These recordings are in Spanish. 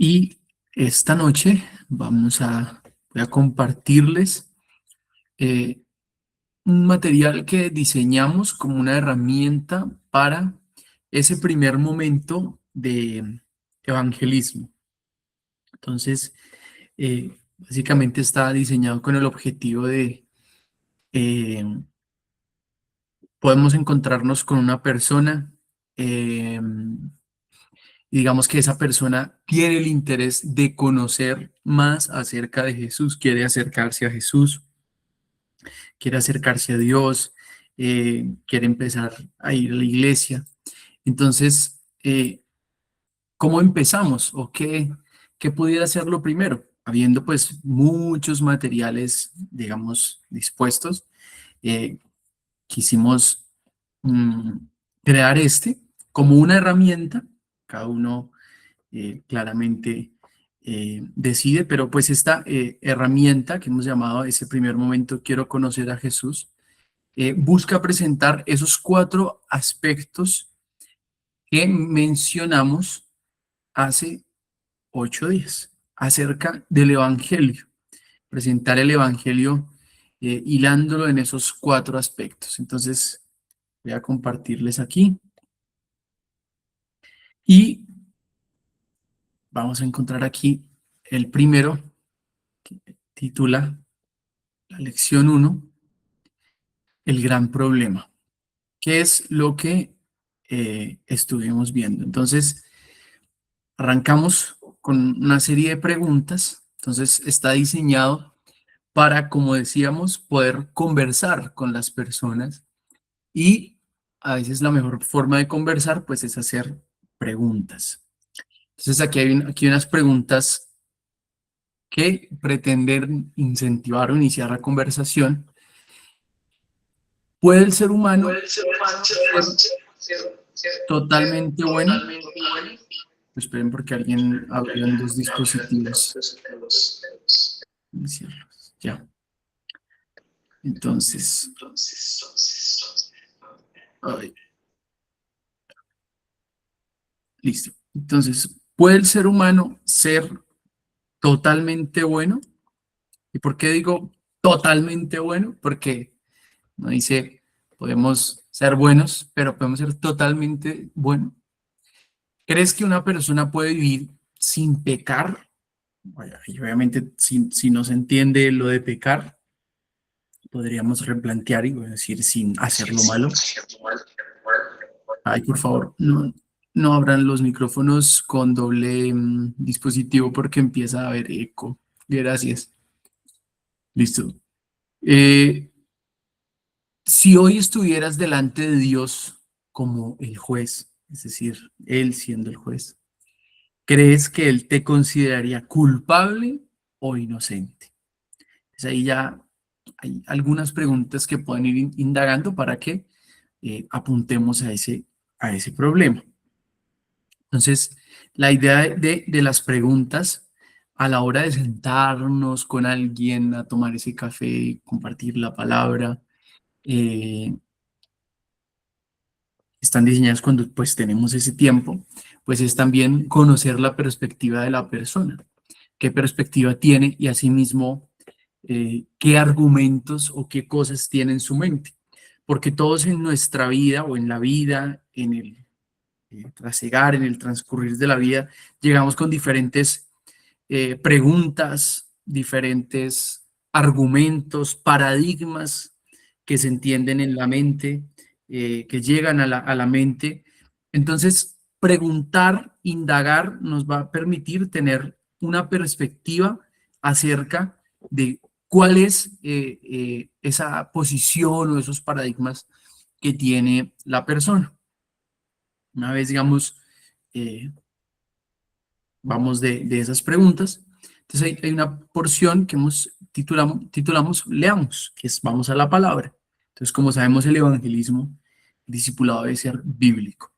Y esta noche voy a compartirles eh, un material que diseñamos como una herramienta para ese primer momento de evangelismo. Entonces, básicamente está diseñado con el objetivo de, eh, podemos encontrarnos con una persona, y digamos que esa persona tiene el interés de conocer más acerca de Jesús, quiere acercarse a Jesús, quiere acercarse a Dios, quiere empezar a ir a la iglesia. Entonces, ¿cómo empezamos? ¿O qué pudiera ser lo primero? Habiendo pues muchos materiales, digamos, dispuestos, eh, quisimos mm, crear este como una herramienta. Cada uno claramente decide, pero pues esta herramienta que hemos llamado ese primer momento, quiero conocer a Jesús, busca presentar esos 4 aspectos que mencionamos hace 8 días acerca del Evangelio, presentar el Evangelio hilándolo en esos 4 aspectos. Entonces, voy a compartirles aquí y vamos a encontrar aquí el primero, que titula la lección 1, el gran problema, que es lo que estuvimos viendo. Entonces, arrancamos con una serie de preguntas. Entonces, está diseñado para, como decíamos, poder conversar con las personas y a veces la mejor forma de conversar, pues, es hacer preguntas. Entonces, aquí hay unas preguntas que pretenden incentivar o iniciar la conversación. ¿Puede el ser humano ser totalmente bueno? Esperen porque alguien abrió en 2 dispositivos. Iniciarlos. Ya. Entonces, ay, listo. Entonces, ¿puede el ser humano ser totalmente bueno? ¿Y por qué digo totalmente bueno? Porque no dice podemos ser buenos, pero podemos ser totalmente buenos. ¿Crees que una persona puede vivir sin pecar? Vaya, y obviamente, si no se entiende lo de pecar, podríamos replantear y decir sin hacer lo malo. Ay, por favor, no abran los micrófonos con doble dispositivo porque empieza a haber eco. Gracias. Listo. Eh, si hoy estuvieras delante de Dios como el juez, es decir, Él siendo el juez, ¿crees que Él te consideraría culpable o inocente? Pues ahí ya hay algunas preguntas que pueden ir indagando para que apuntemos a ese problema. Entonces, la idea de las preguntas a la hora de sentarnos con alguien a tomar ese café, compartir la palabra, eh, están diseñadas cuando pues tenemos ese tiempo, pues es también conocer la perspectiva de la persona, qué perspectiva tiene y asimismo qué argumentos o qué cosas tiene en su mente. Porque todos en nuestra vida o en la vida, en el trasegar, en el transcurrir de la vida, llegamos con diferentes preguntas, diferentes argumentos, paradigmas que se entienden en la mente, que llegan a la mente. Entonces, preguntar, indagar, nos va a permitir tener una perspectiva acerca de cuál es esa posición o esos paradigmas que tiene la persona. Una vez, digamos, eh, vamos de esas preguntas. Entonces hay una porción que titulamos Leamos, que es vamos a la palabra. Entonces, como sabemos, el evangelismo, el discipulado debe ser bíblico.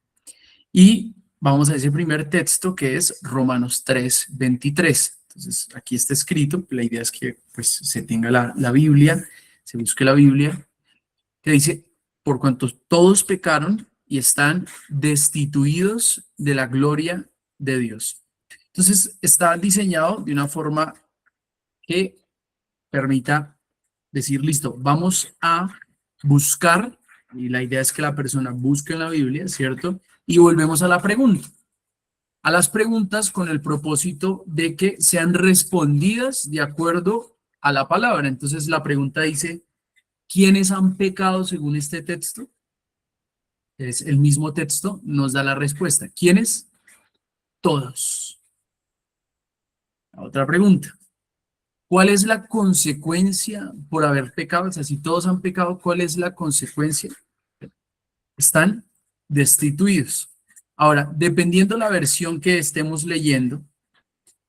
Y vamos a ese primer texto que es Romanos 3:23. Entonces, aquí está escrito, la idea es que pues se tenga la Biblia, se busque la Biblia, que dice, por cuanto todos pecaron y están destituidos de la gloria de Dios. Entonces, está diseñado de una forma que permita decir, listo, vamos a buscar, y la idea es que la persona busque en la Biblia, ¿cierto? Y volvemos a la pregunta. A las preguntas con el propósito de que sean respondidas de acuerdo a la palabra. Entonces, la pregunta dice, ¿quiénes han pecado según este texto? Es el mismo texto, nos da la respuesta. ¿Quiénes? Todos. La otra pregunta. ¿Cuál es la consecuencia por haber pecado? O sea, si todos han pecado, ¿cuál es la consecuencia? Están destituidos. Ahora, dependiendo la versión que estemos leyendo,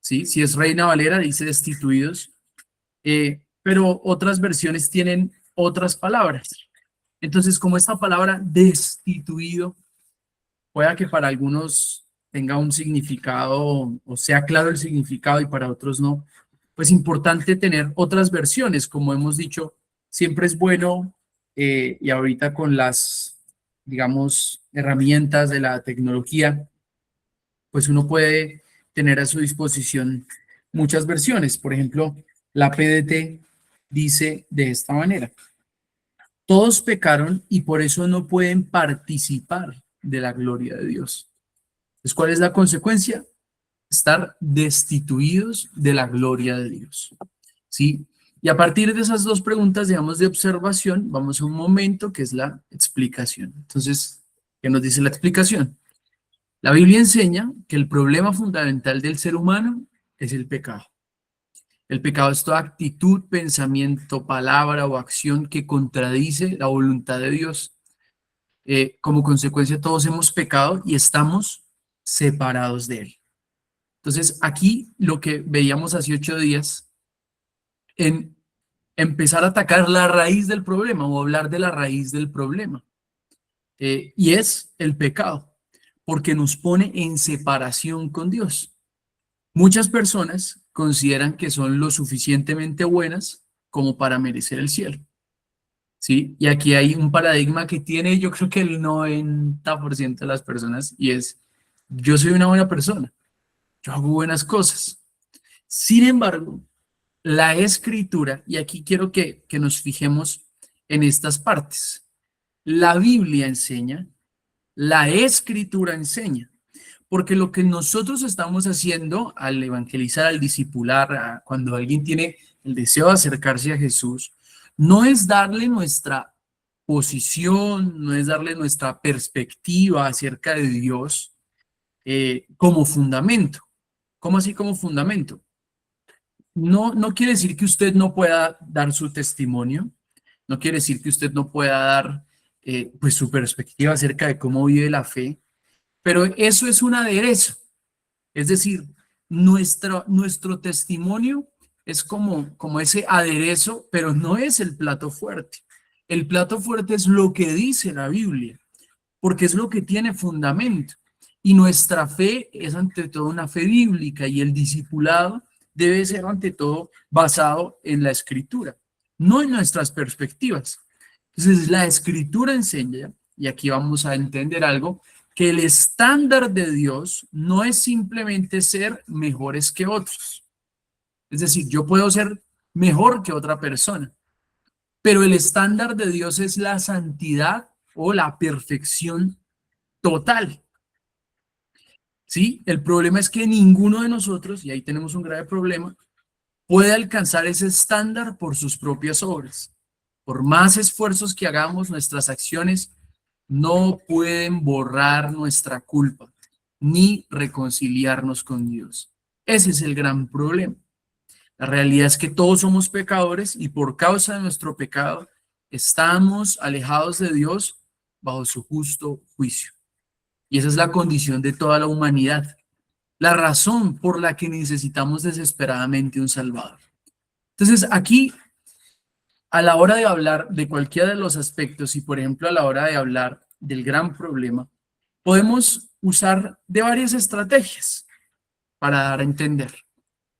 ¿sí? Si es Reina Valera, dice destituidos, pero otras versiones tienen otras palabras. Entonces, como esta palabra destituido, pueda que para algunos tenga un significado o sea claro el significado y para otros no, pues importante tener otras versiones, como hemos dicho, siempre es bueno y ahorita con las, digamos, herramientas de la tecnología, pues uno puede tener a su disposición muchas versiones. Por ejemplo, la PDT dice de esta manera: todos pecaron y por eso no pueden participar de la gloria de Dios. Entonces, ¿cuál es la consecuencia? Estar destituidos de la gloria de Dios. ¿Sí? Y a partir de esas dos preguntas, digamos, de observación, vamos a un momento que es la explicación. Entonces, ¿qué nos dice la explicación? La Biblia enseña que el problema fundamental del ser humano es el pecado. El pecado es toda actitud, pensamiento, palabra o acción que contradice la voluntad de Dios. Como consecuencia, todos hemos pecado y estamos separados de Él. Entonces, aquí lo que veíamos hace 8 días, en empezar a atacar la raíz del problema o hablar de la raíz del problema, y es el pecado, porque nos pone en separación con Dios. Muchas personas consideran que son lo suficientemente buenas como para merecer el cielo, ¿sí? Y aquí hay un paradigma que tiene, yo creo que el 90% de las personas, y es, yo soy una buena persona, yo hago buenas cosas. Sin embargo, la escritura, y aquí quiero que nos fijemos en estas partes, la Biblia enseña, la escritura enseña, porque lo que nosotros estamos haciendo al evangelizar, al discipular, cuando alguien tiene el deseo de acercarse a Jesús, no es darle nuestra posición, no es darle nuestra perspectiva acerca de Dios como fundamento. ¿Cómo así como fundamento? No, no quiere decir que usted no pueda dar su testimonio, no quiere decir que usted no pueda dar pues su perspectiva acerca de cómo vive la fe, pero eso es un aderezo. Es decir, nuestro testimonio es como ese aderezo, pero no es el plato fuerte. El plato fuerte es lo que dice la Biblia, porque es lo que tiene fundamento. Y nuestra fe es ante todo una fe bíblica y el discipulado debe ser ante todo basado en la escritura, no en nuestras perspectivas. Entonces, la escritura enseña, y aquí vamos a entender algo, que el estándar de Dios no es simplemente ser mejores que otros. Es decir, yo puedo ser mejor que otra persona, pero el estándar de Dios es la santidad o la perfección total. ¿Sí? El problema es que ninguno de nosotros, y ahí tenemos un grave problema, puede alcanzar ese estándar por sus propias obras. Por más esfuerzos que hagamos, nuestras acciones no pueden borrar nuestra culpa ni reconciliarnos con Dios. Ese es el gran problema. La realidad es que todos somos pecadores y por causa de nuestro pecado estamos alejados de Dios bajo su justo juicio. Y esa es la condición de toda la humanidad, la razón por la que necesitamos desesperadamente un Salvador. Entonces, aquí, a la hora de hablar de cualquiera de los aspectos y, por ejemplo, a la hora de hablar del gran problema, podemos usar de varias estrategias para dar a entender.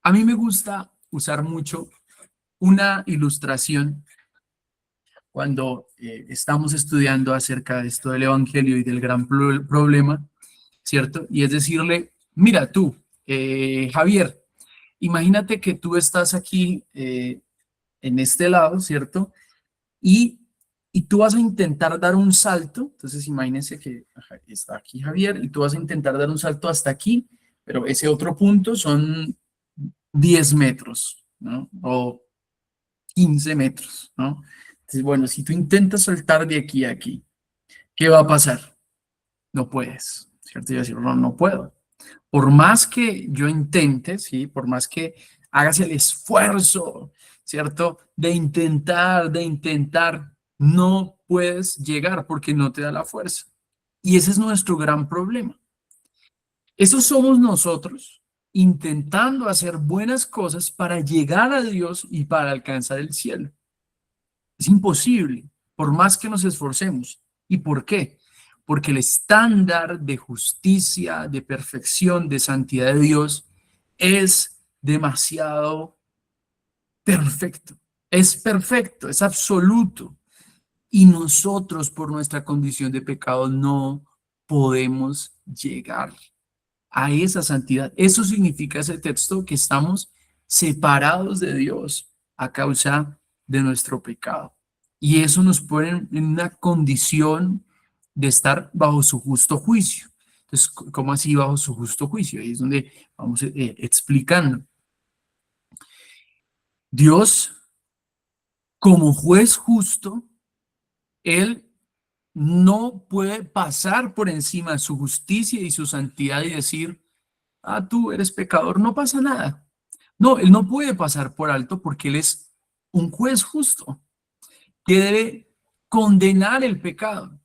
A mí me gusta usar mucho una ilustración cuando estamos estudiando acerca de esto del Evangelio y del gran problema, ¿cierto? Y es decirle, mira tú, Javier, imagínate que tú estás aquí en este lado, ¿cierto? Y, y tú vas a intentar dar un salto. Entonces, imagínense que está aquí Javier y tú vas a intentar dar un salto hasta aquí, pero ese otro punto son 10 metros, ¿no? O 15 metros, ¿no? Entonces, bueno, si tú intentas saltar de aquí a aquí, ¿qué va a pasar? No puedes, ¿cierto? Y decir, no, no puedo. Por más que yo intente, ¿sí? Por más que hagas el esfuerzo, ¿cierto? De intentar, no puedes llegar porque no te da la fuerza. Y ese es nuestro gran problema. Eso somos nosotros intentando hacer buenas cosas para llegar a Dios y para alcanzar el cielo. Es imposible, por más que nos esforcemos. ¿Y por qué? Porque el estándar de justicia, de perfección, de santidad de Dios es demasiado perfecto, es absoluto. Y nosotros, por nuestra condición de pecado, no podemos llegar a esa santidad. Eso significa ese texto que estamos separados de Dios a causa de nuestro pecado. Y eso nos pone en una condición de estar bajo su justo juicio. Entonces, ¿cómo así bajo su justo juicio? Ahí es donde vamos explicando. Dios, como juez justo, Él no puede pasar por encima de su justicia y su santidad y decir, ah, tú eres pecador, no pasa nada. No, él no puede pasar por alto porque él es un juez justo que debe condenar el pecado,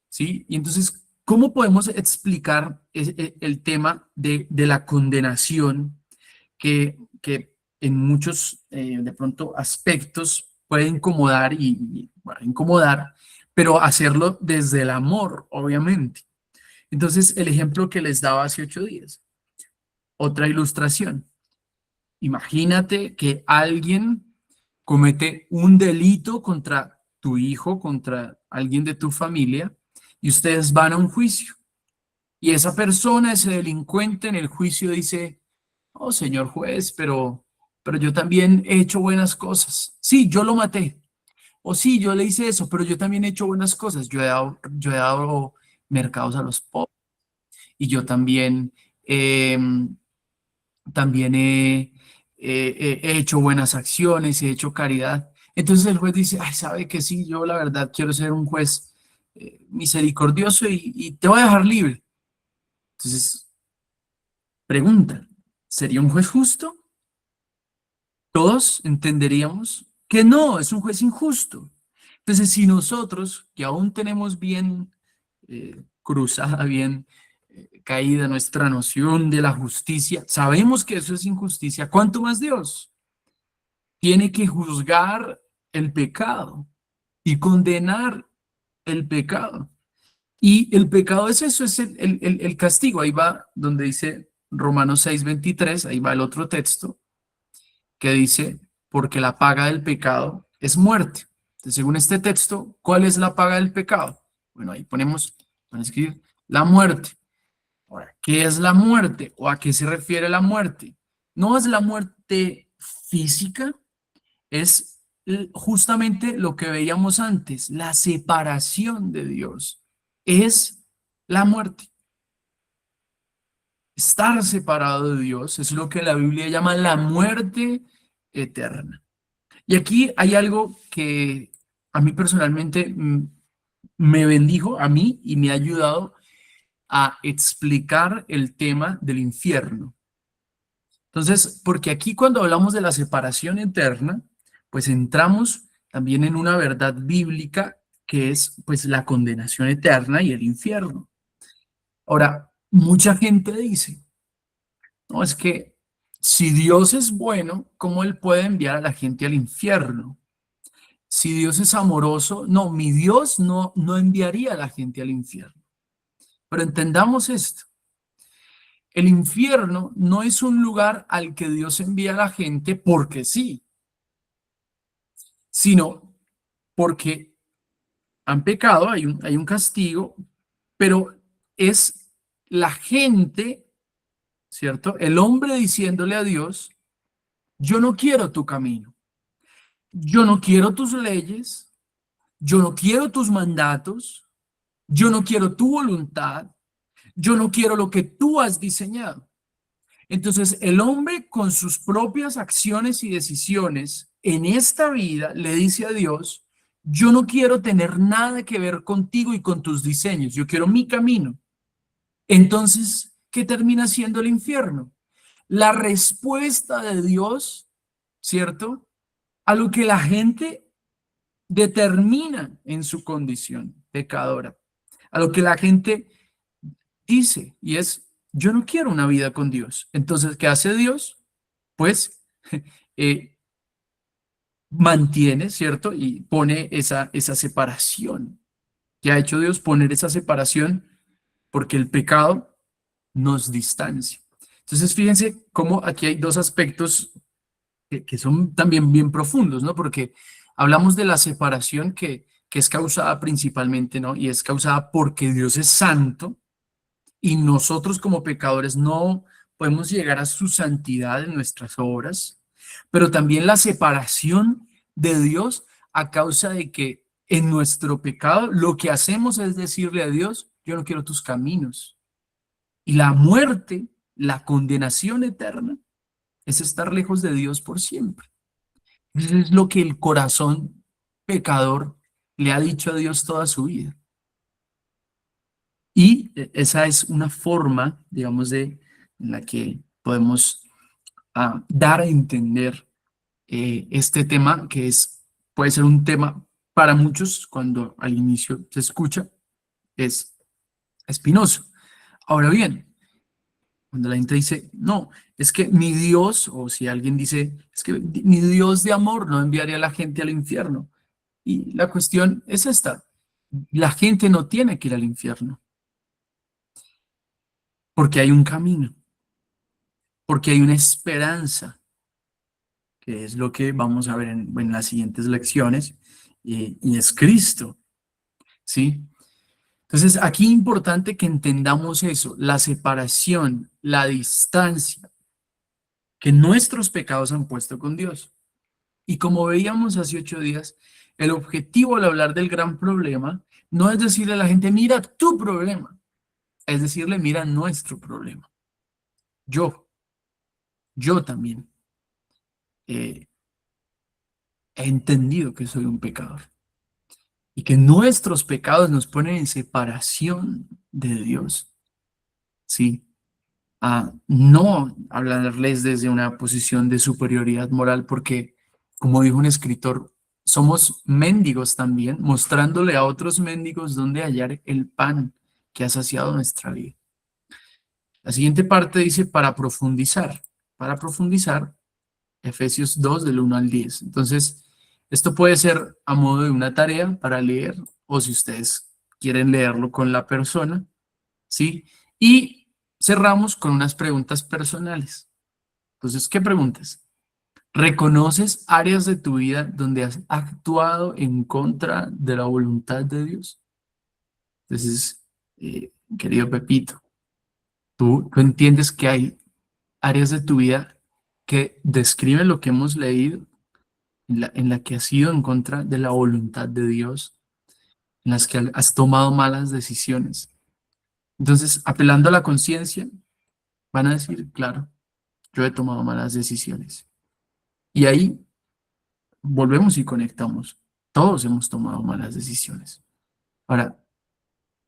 ¿sí? Y entonces, ¿cómo podemos explicar el tema de la condenación que en muchos, de pronto, aspectos puede incomodar bueno, incomodar, pero hacerlo desde el amor, obviamente? Entonces, el ejemplo que les daba hace 8 días, otra ilustración. Imagínate que alguien comete un delito contra tu hijo, contra alguien de tu familia, y ustedes van a un juicio. Y esa persona, ese delincuente en el juicio dice, oh, señor juez, pero yo también he hecho buenas cosas. Sí, yo lo maté. O sí, yo le hice eso, pero yo también he hecho buenas cosas. Yo he dado mercados a los pobres. Y yo también he hecho buenas acciones, he hecho caridad. Entonces el juez dice, ay, sabe que sí, yo la verdad quiero ser un juez misericordioso y te voy a dejar libre. Entonces, pregunta, ¿sería un juez justo? Todos entenderíamos que no, es un juez injusto. Entonces, si nosotros, que aún tenemos bien cruzada, bien caída nuestra noción de la justicia, sabemos que eso es injusticia, ¿cuánto más Dios? Tiene que juzgar el pecado y condenar el pecado. Y el pecado es eso, es el castigo. Ahí va donde dice Romanos 6:23, ahí va el otro texto que dice, porque la paga del pecado es muerte. Entonces, según este texto, ¿cuál es la paga del pecado? Bueno, ahí van a escribir la muerte. Ahora, ¿qué es la muerte o a qué se refiere la muerte? No es la muerte física, es justamente lo que veíamos antes, la separación de Dios. Es la muerte. Estar separado de Dios es lo que la Biblia llama la muerte eterna. Y aquí hay algo que a mí personalmente me bendijo a mí y me ha ayudado a explicar el tema del infierno. Entonces, porque aquí cuando hablamos de la separación eterna, pues entramos también en una verdad bíblica que es pues la condenación eterna y el infierno. Ahora, mucha gente dice, no, es que si Dios es bueno, ¿cómo Él puede enviar a la gente al infierno? Si Dios es amoroso, no, mi Dios no enviaría a la gente al infierno. Pero entendamos esto. El infierno no es un lugar al que Dios envía a la gente porque sí, sino porque han pecado, hay un castigo, pero es la gente, ¿cierto? El hombre diciéndole a Dios, yo no quiero tu camino, yo no quiero tus leyes, yo no quiero tus mandatos, yo no quiero tu voluntad, yo no quiero lo que tú has diseñado. Entonces, el hombre con sus propias acciones y decisiones en esta vida le dice a Dios, yo no quiero tener nada que ver contigo y con tus diseños, yo quiero mi camino. Entonces, ¿qué termina siendo el infierno? La respuesta de Dios, ¿cierto? A lo que la gente determina en su condición pecadora, a lo que la gente dice, y es, yo no quiero una vida con Dios. Entonces, ¿qué hace Dios? Pues eh, mantiene, ¿cierto? Y pone esa separación. ¿Qué ha hecho Dios? Poner esa separación porque el pecado nos distancia. Entonces, fíjense cómo aquí hay dos aspectos que son también bien profundos, ¿no? Porque hablamos de la separación que es causada principalmente, ¿no? Y es causada porque Dios es santo y nosotros como pecadores no podemos llegar a su santidad en nuestras obras, pero también la separación de Dios a causa de que en nuestro pecado lo que hacemos es decirle a Dios, yo no quiero tus caminos. Y la muerte, la condenación eterna, es estar lejos de Dios por siempre. Eso es lo que el corazón pecador le ha dicho a Dios toda su vida. Y esa es una forma, digamos, en la que podemos dar a entender este tema, que puede ser un tema para muchos, cuando al inicio se escucha, es espinoso. Ahora bien, cuando la gente dice, no, es que mi Dios, o si alguien dice, es que mi Dios de amor no enviaría a la gente al infierno. Y la cuestión es esta, la gente no tiene que ir al infierno, porque hay un camino, porque hay una esperanza, que es lo que vamos a ver en las siguientes lecciones, y es Cristo, ¿sí? Entonces, aquí es importante que entendamos eso, la separación, la distancia que nuestros pecados han puesto con Dios. Y como veíamos hace 8 días, el objetivo al hablar del gran problema no es decirle a la gente, mira tu problema, es decirle, mira nuestro problema. Yo, yo también eh, he entendido que soy un pecador y que nuestros pecados nos ponen en separación de Dios, ¿sí? No hablarles desde una posición de superioridad moral, porque, como dijo un escritor, somos mendigos también, mostrándole a otros mendigos dónde hallar el pan que ha saciado nuestra vida. La siguiente parte dice para profundizar, Efesios 2 del 1 al 10. Entonces, esto puede ser a modo de una tarea para leer, o si ustedes quieren leerlo con la persona, ¿sí? Y cerramos con unas preguntas personales. Entonces, ¿qué preguntas? ¿Reconoces áreas de tu vida donde has actuado en contra de la voluntad de Dios? Entonces, querido Pepito, tú entiendes que hay áreas de tu vida que describen lo que hemos leído, en la que has ido en contra de la voluntad de Dios, en las que has tomado malas decisiones. Entonces, apelando a la conciencia, van a decir, claro, yo he tomado malas decisiones. Y ahí volvemos y conectamos. Todos hemos tomado malas decisiones. Ahora,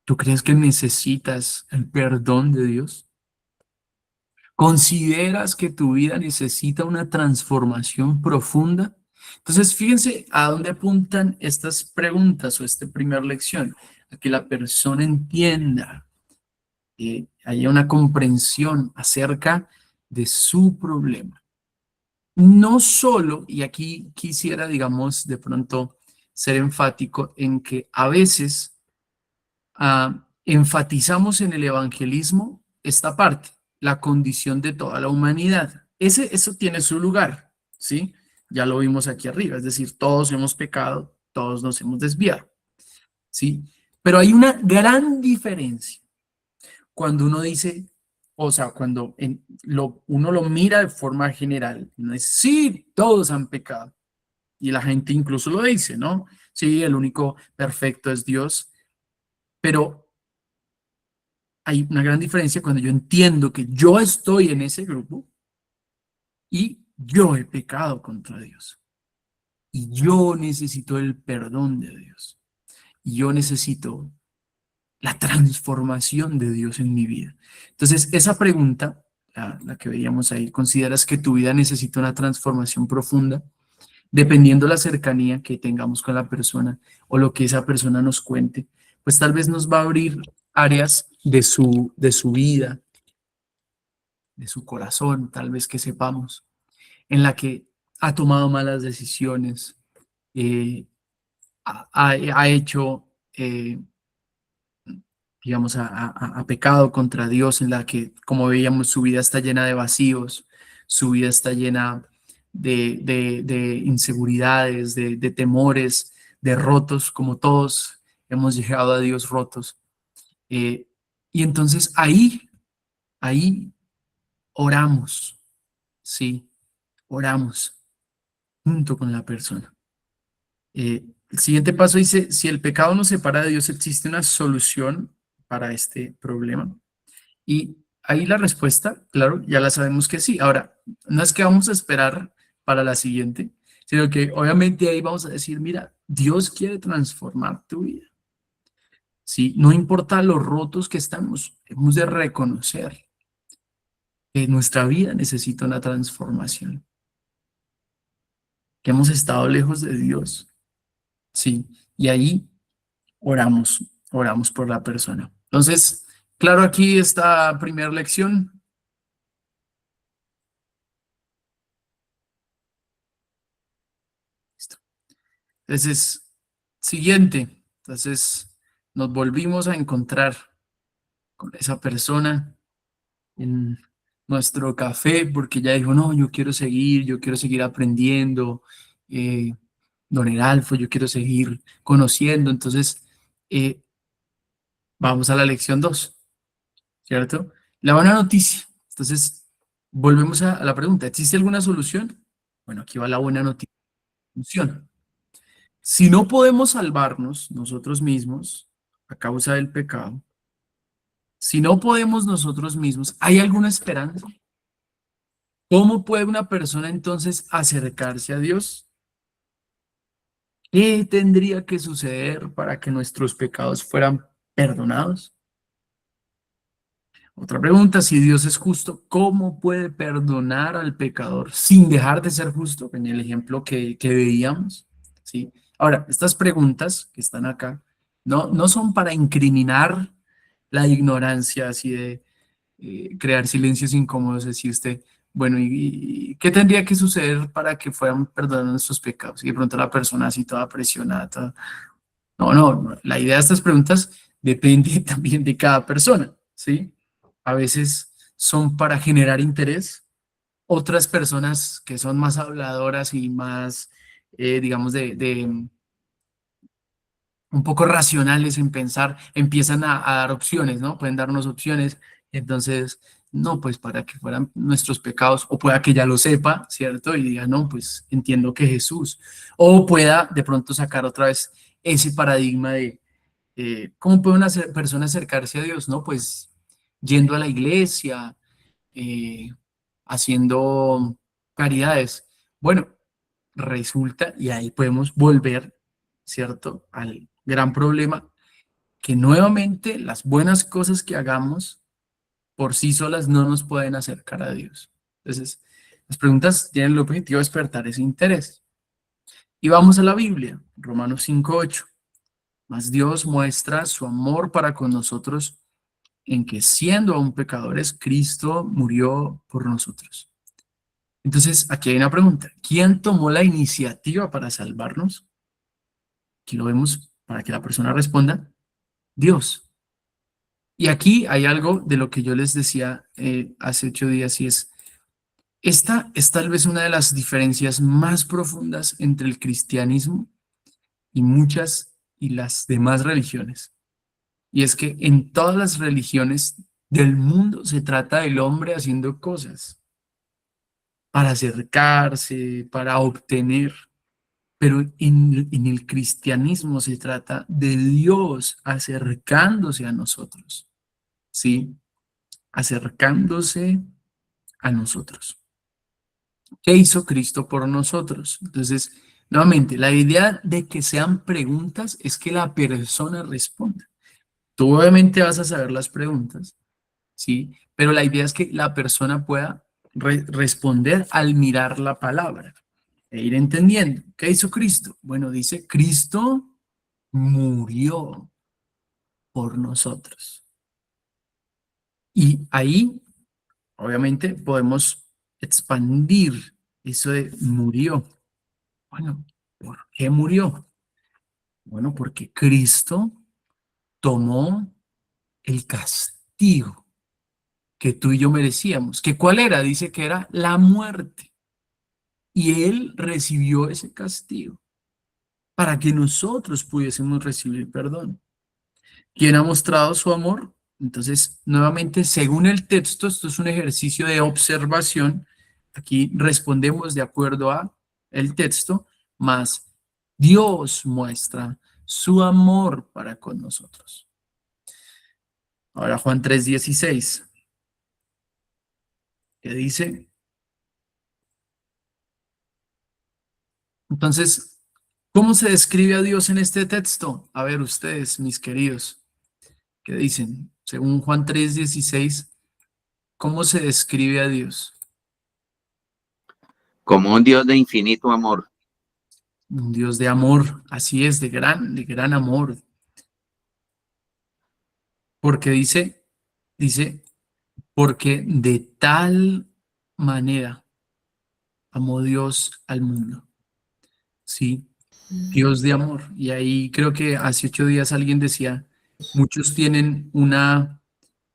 ¿tú crees que necesitas el perdón de Dios? ¿Consideras que tu vida necesita una transformación profunda? Entonces, fíjense a dónde apuntan estas preguntas o esta primera lección, a que la persona entienda, que haya una comprensión acerca de su problema. No solo, y aquí quisiera, digamos, de pronto ser enfático en que a veces enfatizamos en el evangelismo esta parte, la condición de toda la humanidad. Eso tiene su lugar, ¿sí? Ya lo vimos aquí arriba, es decir, todos hemos pecado, todos nos hemos desviado, ¿sí? Pero hay una gran diferencia cuando uno dice, o sea, cuando uno lo mira de forma general, no es, sí, todos han pecado. Y la gente incluso lo dice, ¿no? Sí, el único perfecto es Dios, pero hay una gran diferencia cuando yo entiendo que yo estoy en ese grupo y yo he pecado contra Dios. Y yo necesito el perdón de Dios. Y yo necesito la transformación de Dios en mi vida. Entonces, esa pregunta, la que veíamos ahí, ¿consideras que tu vida necesita una transformación profunda? Dependiendo la cercanía que tengamos con la persona o lo que esa persona nos cuente, pues tal vez nos va a abrir áreas de su vida, de su corazón, tal vez que sepamos, en la que ha tomado malas decisiones, eh, ha hecho, digamos, ha pecado contra Dios, en la que, como veíamos, su vida está llena de vacíos, su vida está llena de inseguridades, de temores, de rotos, como todos hemos llegado a Dios rotos. Eh, y entonces ahí oramos, sí, oramos junto con la persona. El siguiente paso dice, si el pecado nos separa de Dios, ¿existe una solución para este problema? Y ahí la respuesta, claro, ya la sabemos que sí. Ahora, no es que vamos a esperar para la siguiente, sino que obviamente ahí vamos a decir, mira, Dios quiere transformar tu vida. Sí, no importa los rotos que estamos, hemos de reconocer que nuestra vida necesita una transformación, que hemos estado lejos de Dios. Sí, y ahí oramos por la persona. Entonces, claro, aquí esta primera lección. Listo. Entonces, siguiente. Entonces, nos volvimos a encontrar con esa persona en nuestro café porque ella dijo, no, yo quiero seguir aprendiendo. eh, Don Heralfo, yo quiero seguir conociendo. Entonces, eh, vamos a la lección 2, ¿cierto? La buena noticia. Entonces, volvemos a la pregunta, ¿existe alguna solución? Bueno, aquí va la buena noticia. Solución. Si no podemos salvarnos nosotros mismos a causa del pecado, si no podemos nosotros mismos, ¿hay alguna esperanza? ¿Cómo puede una persona entonces acercarse a Dios? ¿Qué tendría que suceder para que nuestros pecados fueran perdonados? Otra pregunta, si Dios es justo, ¿cómo puede perdonar al pecador sin dejar de ser justo? En el ejemplo que veíamos, ¿sí? Ahora, estas preguntas que están acá no son para incriminar la ignorancia, así de crear silencios incómodos, decir usted, bueno, ¿y qué tendría que suceder para que fueran perdonados nuestros pecados? Y de pronto la persona así toda presionada, no, la idea de estas preguntas depende también de cada persona, ¿sí? A veces son para generar interés, otras personas que son más habladoras y más, digamos, de un poco racionales en pensar, empiezan a dar opciones, ¿no? Pueden darnos opciones, entonces, no, pues para que fueran nuestros pecados, o pueda que ya lo sepa, ¿cierto? Y diga, no, pues entiendo que Jesús, o pueda de pronto sacar otra vez ese paradigma de ¿cómo puede una persona acercarse a Dios? ¿No? Pues yendo a la iglesia, eh, haciendo caridades. Bueno, resulta, y ahí podemos volver, ¿cierto? Al gran problema, que nuevamente las buenas cosas que hagamos por sí solas no nos pueden acercar a Dios. Entonces, las preguntas tienen el objetivo de despertar ese interés. Y vamos a la Biblia, Romanos 5:8. Mas Dios muestra su amor para con nosotros en que siendo aún pecadores, Cristo murió por nosotros. Entonces, aquí hay una pregunta. ¿Quién tomó la iniciativa para salvarnos? Aquí lo vemos para que la persona responda. Dios. Y aquí hay algo de lo que yo les decía hace 8 días y esta es tal vez una de las diferencias más profundas entre el cristianismo y muchas y las demás religiones. Y es que en todas las religiones Del mundo se trata del hombre haciendo cosas para acercarse, para obtener. Pero en el cristianismo se trata de Dios acercándose a nosotros, ¿sí? Acercándose a nosotros. ¿Qué hizo Cristo por nosotros? Entonces, nuevamente, la idea de que sean preguntas es que la persona responda. Tú obviamente vas a saber las preguntas, ¿sí? Pero la idea es que la persona pueda responder al mirar la palabra e ir entendiendo. ¿Qué hizo Cristo? Bueno, dice, Cristo murió por nosotros. Y ahí, obviamente, podemos expandir eso de murió. Bueno, ¿por qué murió? Bueno, porque Cristo tomó el castigo que tú y yo merecíamos. ¿Que cuál era? Dice que era la muerte. Y Él recibió ese castigo para que nosotros pudiésemos recibir perdón. ¿Quién ha mostrado su amor? Entonces, nuevamente, según el texto, esto es un ejercicio de observación. Aquí respondemos de acuerdo a el texto, más Dios muestra su amor para con nosotros. Ahora Juan 3:16, que dice, entonces, ¿cómo se describe a Dios en este texto? A ver, ustedes, mis queridos, ¿qué dicen? Según Juan 3:16, ¿cómo se describe a Dios? Como un Dios de infinito amor. Un Dios de amor, así es, de gran amor, porque dice, porque de tal manera amó Dios al mundo, ¿sí? Dios de amor. Y ahí creo que hace 8 días alguien decía, muchos tienen una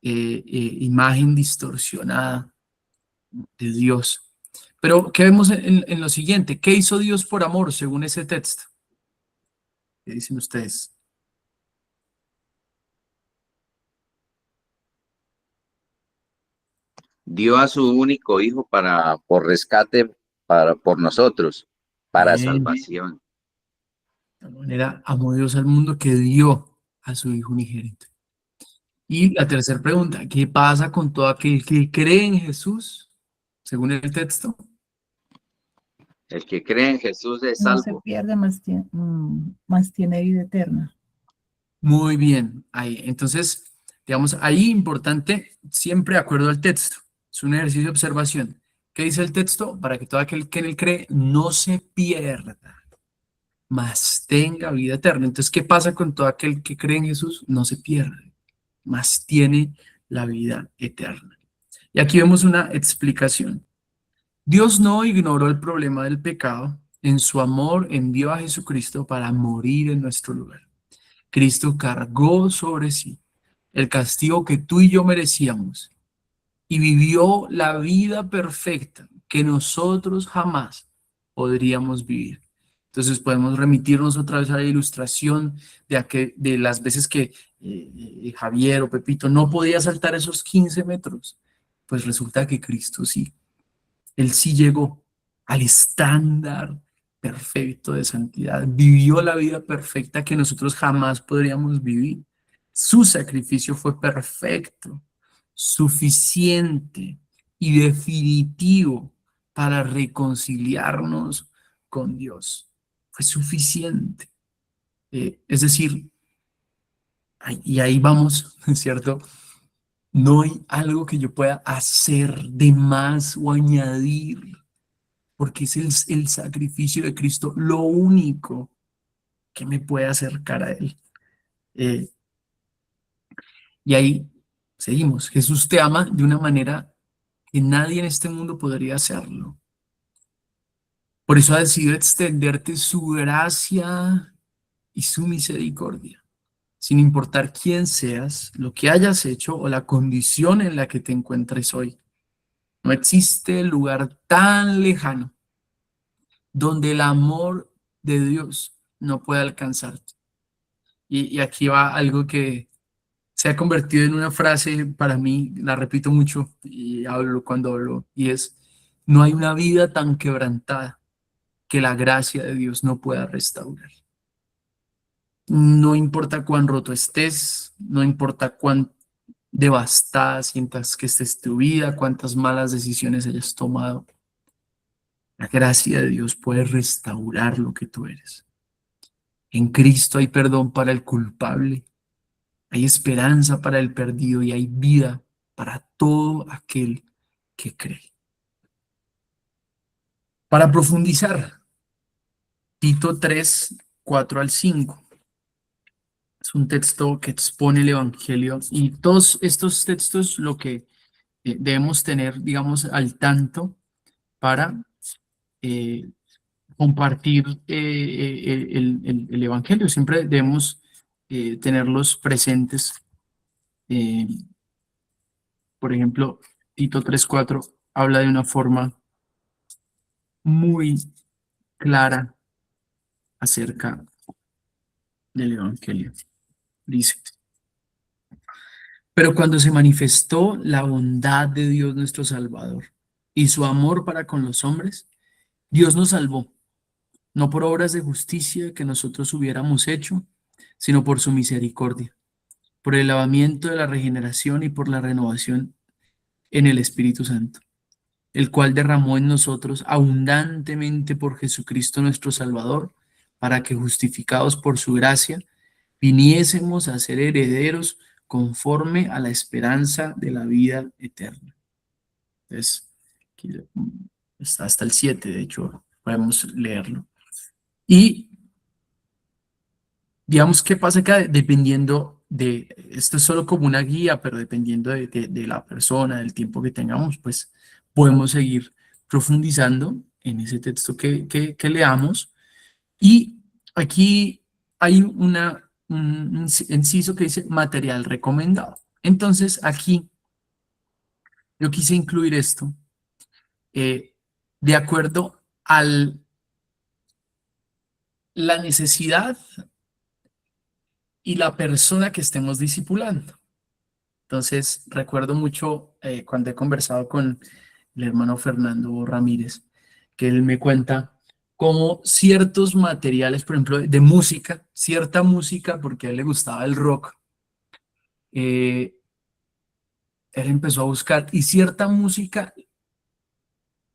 imagen distorsionada de Dios. Pero, ¿qué vemos en lo siguiente? ¿Qué hizo Dios por amor según ese texto? ¿Qué dicen ustedes? Dio a su único hijo por rescate, por nosotros, para Bien. salvación. De tal manera amó Dios al mundo que dio a su Hijo unigénito. Y la tercera pregunta, ¿qué pasa con todo aquel que cree en Jesús? Según el texto. El que cree en Jesús es No se salvo. pierde, más tiene vida eterna. Muy bien, ahí. Entonces, digamos, ahí importante, siempre de acuerdo al texto. Es un ejercicio de observación. ¿Qué dice el texto? Para que todo aquel que en él cree no se pierda, mas tenga vida eterna. Entonces, ¿qué pasa con todo aquel que cree en Jesús? No se pierde, mas tiene la vida eterna. Y aquí vemos una explicación. Dios no ignoró el problema del pecado. En su amor envió a Jesucristo para morir en nuestro lugar. Cristo cargó sobre sí el castigo que tú y yo merecíamos y vivió la vida perfecta que nosotros jamás podríamos vivir. Entonces podemos remitirnos otra vez a la ilustración de las veces que Javier o Pepito no podía saltar esos 15 metros. Pues resulta que Cristo sí. Él sí llegó al estándar perfecto de santidad, vivió la vida perfecta que nosotros jamás podríamos vivir. Su sacrificio fue perfecto, suficiente y definitivo para reconciliarnos con Dios. Fue suficiente. Es decir, y ahí vamos, ¿cierto? No hay algo que yo pueda hacer de más o añadir porque es el sacrificio de Cristo lo único que me puede acercar a Él. Eh, y ahí seguimos. Jesús te ama de una manera que nadie en este mundo podría hacerlo. Por eso ha decidido extenderte su gracia y su misericordia, sin importar quién seas, lo que hayas hecho o la condición en la que te encuentres hoy. No existe lugar tan lejano donde el amor de Dios no puede alcanzarte. Y aquí va algo que se ha convertido en una frase para mí, la repito mucho y hablo cuando hablo, y es, no hay una vida tan quebrantada que la gracia de Dios no pueda restaurar. No importa cuán roto estés, no importa cuán devastada sientas que estés tu vida, cuántas malas decisiones hayas tomado, la gracia de Dios puede restaurar lo que tú eres. En Cristo hay perdón para el culpable, hay esperanza para el perdido y hay vida para todo aquel que cree. Para profundizar, Tito 3, 4 al 5. Es un texto que expone el Evangelio y todos estos textos lo que debemos tener, digamos, al tanto para eh, compartir el Evangelio. Siempre debemos tenerlos presentes. Eh, por ejemplo, Tito 3:4 habla de una forma muy clara acerca del Evangelio. Dice, pero cuando se manifestó la bondad de Dios nuestro Salvador y su amor para con los hombres, Dios nos salvó, no por obras de justicia que nosotros hubiéramos hecho, sino por su misericordia, por el lavamiento de la regeneración y por la renovación en el Espíritu Santo, el cual derramó en nosotros abundantemente por Jesucristo nuestro Salvador, para que justificados por su gracia, viniésemos a ser herederos conforme a la esperanza de la vida eterna. Entonces, aquí está hasta el 7, de hecho, podemos leerlo. Y digamos, ¿qué pasa acá? Dependiendo esto es solo como una guía, pero dependiendo de la persona, del tiempo que tengamos, pues podemos seguir profundizando en ese texto que leamos. Y aquí hay un inciso que dice material recomendado. Entonces, aquí yo quise incluir esto de acuerdo a la necesidad y la persona que estemos discipulando. Entonces, recuerdo mucho cuando he conversado con el hermano Fernando Ramírez, que él me cuenta cómo ciertos materiales, por ejemplo, de música, cierta música, porque a él le gustaba el rock, él empezó a buscar, y cierta música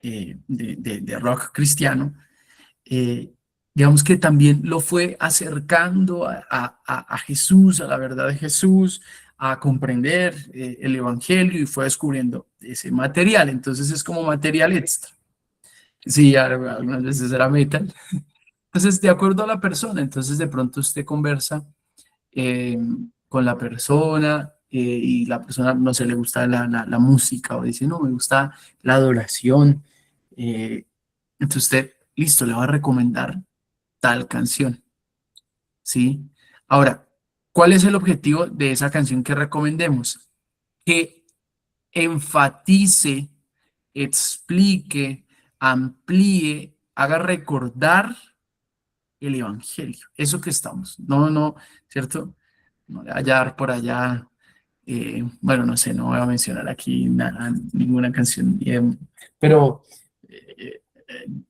de rock cristiano, eh, digamos que también lo fue acercando a Jesús, a la verdad de Jesús, a comprender el Evangelio y fue descubriendo ese material. Entonces es como material extra. Sí, algunas veces era metal. Entonces, de acuerdo a la persona, entonces de pronto usted conversa eh, con la persona y la persona no se le gusta la música o dice, no, me gusta la adoración. Entonces usted, listo, le va a recomendar tal canción, ¿sí? Ahora, ¿cuál es el objetivo de esa canción que recomendemos? Que enfatice, explique, amplíe, haga recordar el Evangelio, eso que estamos, no, ¿cierto? No le vaya a dar por allá, bueno, no sé, no voy a mencionar aquí nada, ninguna canción, pero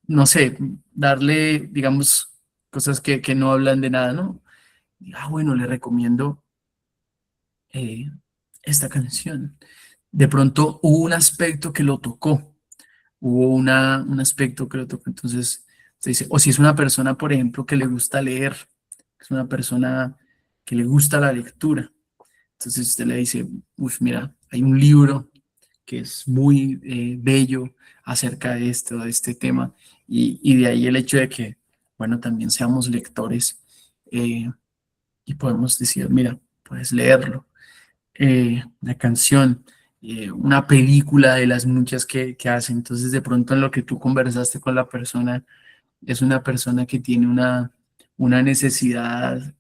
no sé, darle, digamos, cosas que no hablan de nada, ¿no? Bueno, le recomiendo eh, esta canción. De pronto hubo un aspecto que lo tocó, hubo un aspecto que lo tocó, entonces se dice, o si es una persona, por ejemplo, que le gusta leer, es una persona que le gusta la lectura, entonces usted le dice, uff, mira, hay un libro que es muy bello acerca de este tema, y de ahí el hecho de que, bueno, también seamos lectores y podemos decir, mira, puedes leerlo. Una canción, una película de las muchas que hace. Entonces, de pronto en lo que tú conversaste con la persona, es una persona que tiene una necesidad,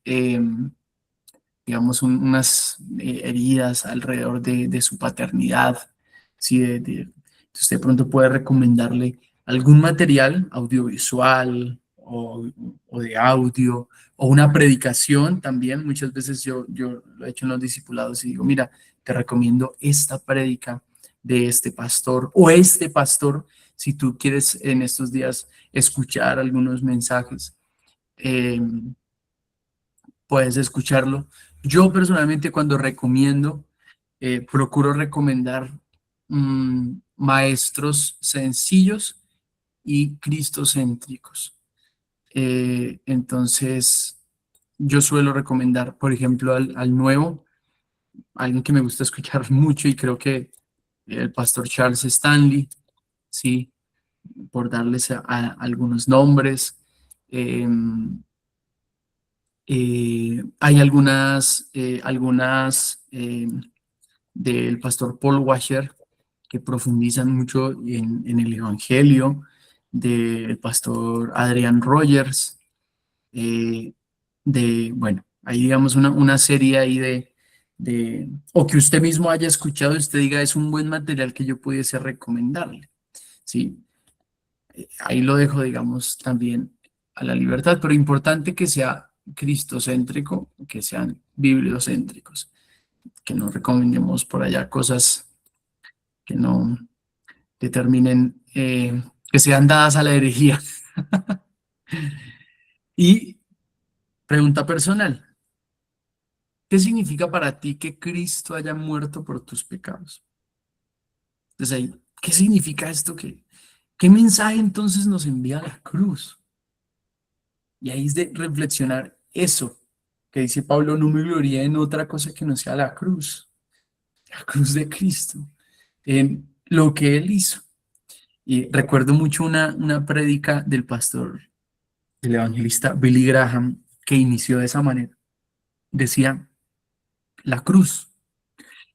digamos, unas heridas alrededor de su paternidad. ¿Sí? Entonces, de pronto puede recomendarle algún material audiovisual o, o de audio, o una predicación también. Muchas veces yo lo he hecho en los discipulados y digo, mira, te recomiendo esta prédica de este pastor o este pastor, si tú quieres en estos días escuchar algunos mensajes, eh, puedes escucharlo. Yo personalmente cuando recomiendo, procuro recomendar maestros sencillos y cristocéntricos. Entonces, yo suelo recomendar, por ejemplo, al nuevo, alguien que me gusta escuchar mucho y creo que el pastor Charles Stanley, sí, por darles algunos nombres. Eh, Hay algunas del pastor Paul Washer que profundizan mucho en el Evangelio, del pastor Adrian Rogers, bueno, ahí digamos una serie ahí o que usted mismo haya escuchado y usted diga, es un buen material que yo pudiese recomendarle, ¿sí? Ahí lo dejo, digamos, también a la libertad, pero importante que sea cristocéntrico, que sean bibliocéntricos, que no recomendemos por allá cosas que no determinen, que sean dadas a la herejía. Y pregunta personal, ¿qué significa para ti que Cristo haya muerto por tus pecados? Entonces ahí, ¿qué significa esto? ¿Qué mensaje entonces nos envía la cruz? Y ahí es de reflexionar eso, que dice Pablo, no me gloríe en otra cosa que no sea la cruz de Cristo, en lo que Él hizo. Y recuerdo mucho una prédica del pastor, el evangelista Billy Graham, que inició de esa manera. Decía, la cruz,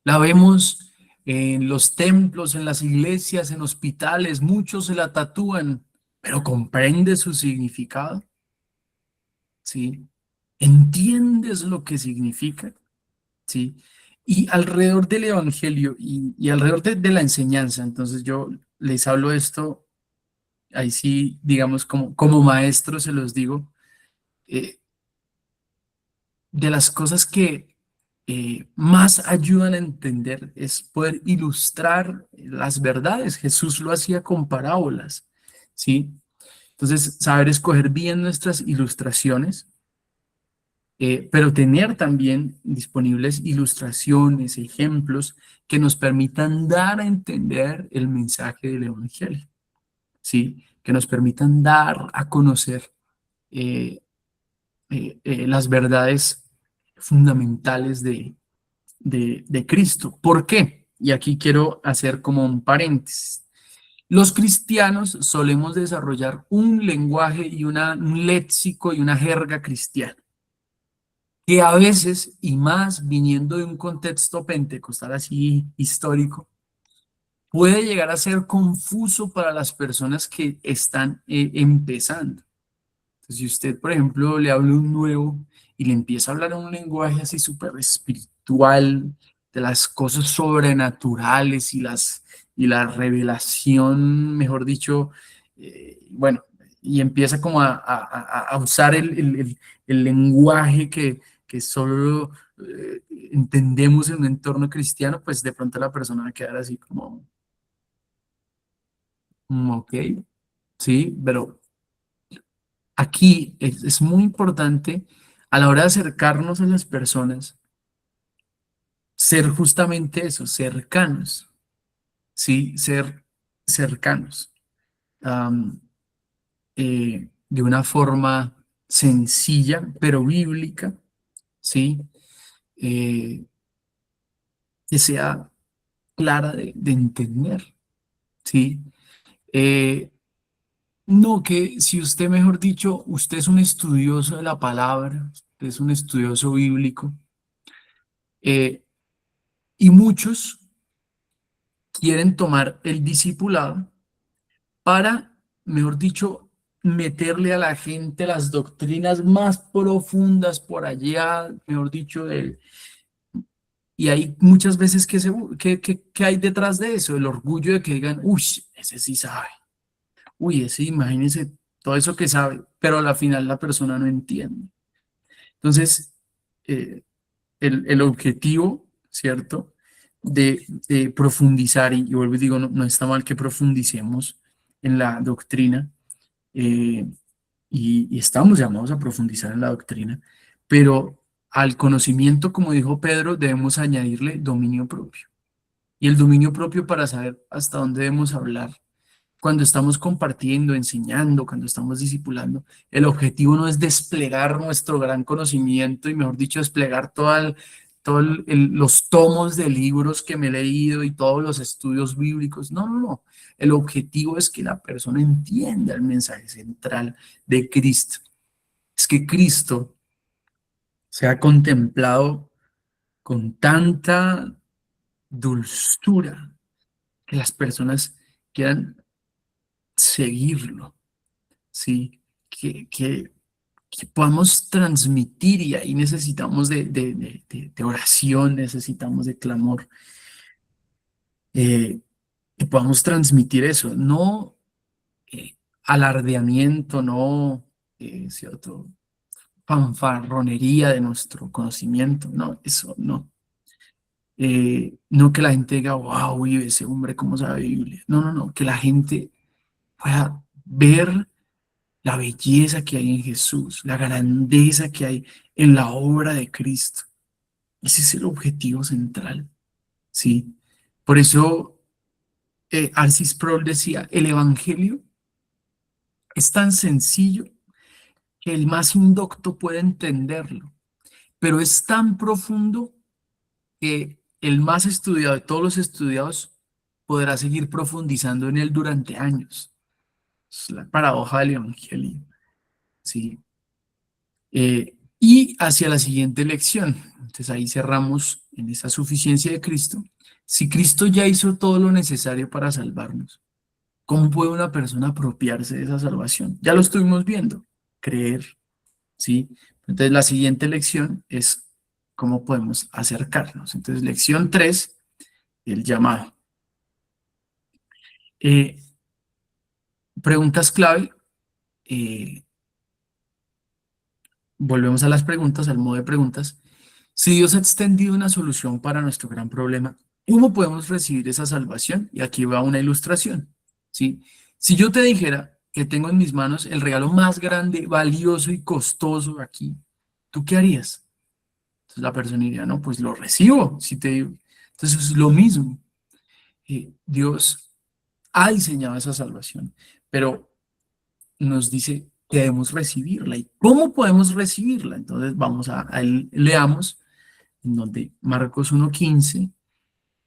la vemos en los templos, en las iglesias, en hospitales, muchos se la tatúan, pero ¿comprende su significado? ¿Sí? ¿Entiendes lo que significa? ¿Sí? Y alrededor del evangelio y alrededor de la enseñanza, entonces yo les hablo esto, ahí sí, digamos, como maestro se los digo, eh, de las cosas que más ayudan a entender es poder ilustrar las verdades. Jesús lo hacía con parábolas, ¿sí? Entonces, saber escoger bien nuestras ilustraciones, pero tener también disponibles ilustraciones, ejemplos que nos permitan dar a entender el mensaje del Evangelio, ¿sí? Que nos permitan dar a conocer eh, las verdades fundamentales de Cristo. ¿Por qué? Y aquí quiero hacer como un paréntesis. Los cristianos solemos desarrollar un lenguaje y un léxico y una jerga cristiana, que a veces, y más viniendo de un contexto pentecostal así histórico, puede llegar a ser confuso para las personas que están empezando. Entonces, si usted, por ejemplo, le habla un nuevo y le empieza a hablar en un lenguaje así súper espiritual, de las cosas sobrenaturales y la revelación, mejor dicho, bueno, y empieza como a usar el lenguaje que solo entendemos en un entorno cristiano, pues de pronto la persona va a quedar así como ok, sí, pero aquí es muy importante a la hora de acercarnos a las personas, ser justamente eso, cercanos, ¿sí? Ser cercanos, am, de una forma sencilla, pero bíblica, ¿sí? Eh, que sea clara de entender, ¿sí? Eh, no que si usted, mejor dicho, usted es un estudioso de la palabra, usted es un estudioso bíblico, eh, y muchos quieren tomar el discipulado para, mejor dicho, meterle a la gente las doctrinas más profundas por allá, mejor dicho, y hay muchas veces que hay detrás de eso, el orgullo de que digan, uy, ese sí sabe, uy, ese, imagínense todo eso que sabe, pero a la final la persona no entiende. Entonces, el objetivo, ¿cierto? De profundizar, y vuelvo y digo, no está mal que profundicemos en la doctrina, eh, y estamos llamados a profundizar en la doctrina, pero al conocimiento, como dijo Pedro, debemos añadirle dominio propio. Y el dominio propio para saber hasta dónde debemos hablar. Cuando estamos compartiendo, enseñando, cuando estamos discipulando, el objetivo no es desplegar nuestro gran conocimiento y, mejor dicho, desplegar los tomos de libros que me he leído y todos los estudios bíblicos. No, no, no. El objetivo es que la persona entienda el mensaje central de Cristo. Es que Cristo sea contemplado con tanta dulzura que las personas quieran seguirlo, ¿sí? Que podamos transmitir, y ahí necesitamos de oración, necesitamos de clamor, que podamos transmitir eso, no alardeamiento, no, ¿cierto? Fanfarronería de nuestro conocimiento, no, eso no. No que la gente diga, wow, ese hombre cómo sabe Biblia. No, no, no, que la gente pueda ver la belleza que hay en Jesús, la grandeza que hay en la obra de Cristo. Ese es el objetivo central, ¿sí? Por eso Arcis Sproul decía, el Evangelio es tan sencillo que el más indocto puede entenderlo, pero es tan profundo que el más estudiado de todos los estudiados podrá seguir profundizando en él durante años. Es la paradoja del Evangelio, ¿sí? Y hacia la siguiente lección. Entonces ahí cerramos en esa suficiencia de Cristo. Si Cristo ya hizo todo lo necesario para salvarnos, ¿cómo puede una persona apropiarse de esa salvación? Ya lo estuvimos viendo, creer, ¿sí? Entonces la siguiente lección es cómo podemos acercarnos. Entonces lección 3, el llamado. Eh, Preguntas clave. eh, Volvemos a las preguntas, al modo de preguntas. Si Dios ha extendido una solución para nuestro gran problema, ¿cómo podemos recibir esa salvación? Y aquí va una ilustración, ¿sí? Si yo te dijera que tengo en mis manos el regalo más grande, valioso y costoso aquí, ¿tú qué harías? Entonces la persona diría, no, pues lo recibo, si te digo. Entonces es lo mismo. Dios ha diseñado esa salvación, pero nos dice que debemos recibirla. ¿Y cómo podemos recibirla? Entonces vamos leamos en donde Marcos 1:15,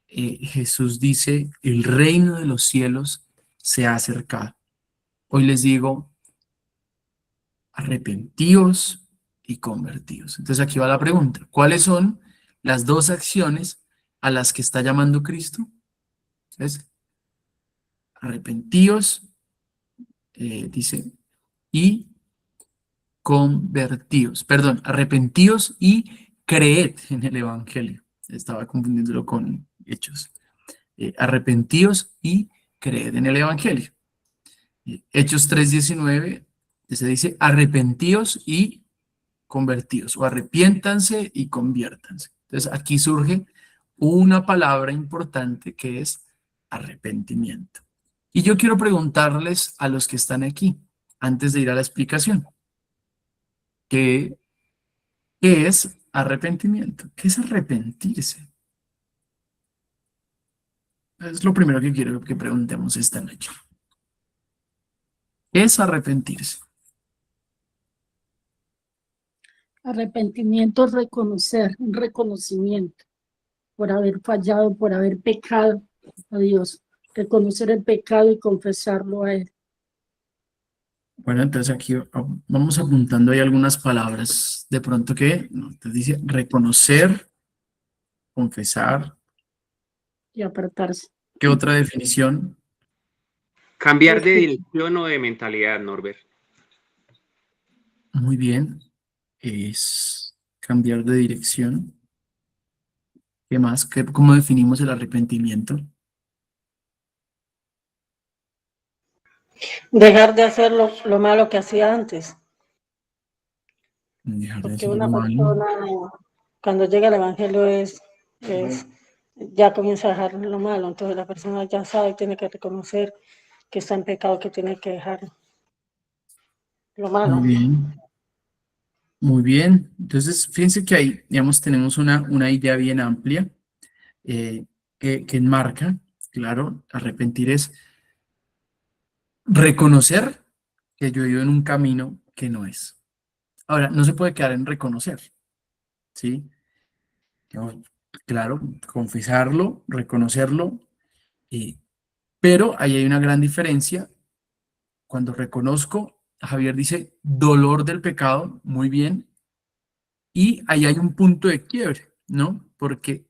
Jesús dice, el reino de los cielos se ha acercado. Hoy les digo, arrepentíos y convertíos. Entonces aquí va la pregunta, ¿cuáles son las dos acciones a las que está llamando Cristo? Entonces, arrepentíos, dice, y convertíos, perdón, arrepentíos y creed en el Evangelio. Estaba confundiéndolo con Hechos. Arrepentíos y creed en el Evangelio. Hechos 3:19 se dice arrepentíos y convertíos, o arrepiéntanse y conviértanse. Entonces aquí surge una palabra importante que es arrepentimiento. Y yo quiero preguntarles a los que están aquí, antes de ir a la explicación, ¿qué es arrepentimiento? ¿Qué es arrepentirse? Es lo primero que quiero que preguntemos esta noche. ¿Qué es arrepentirse? Arrepentimiento es reconocer, un reconocimiento por haber fallado, por haber pecado a Dios. Reconocer el pecado y confesarlo a Él. Bueno, entonces aquí vamos apuntando ahí algunas palabras de pronto que te dice reconocer, confesar. Y apartarse. ¿Qué otra definición? Cambiar de dirección o de mentalidad, Norbert. Muy bien, es cambiar de dirección. ¿Qué más? ¿Cómo definimos el arrepentimiento? Dejar de hacer lo malo que hacía antes. Dejar de Porque hacer una lo malo. persona, cuando llega al Evangelio, ya comienza a dejar lo malo. Entonces la persona ya sabe, tiene que reconocer que está en pecado, que tiene que dejar lo malo. Muy bien. Muy bien. Entonces, fíjense que ahí, digamos, tenemos una idea bien amplia que enmarca, claro, arrepentir es reconocer que yo he ido en un camino que no es. Ahora, no se puede quedar en reconocer, ¿sí? Digamos, claro, confesarlo, reconocerlo, eh, pero ahí hay una gran diferencia. Cuando reconozco, Javier dice dolor del pecado, muy bien, y ahí hay un punto de quiebre, ¿no? Porque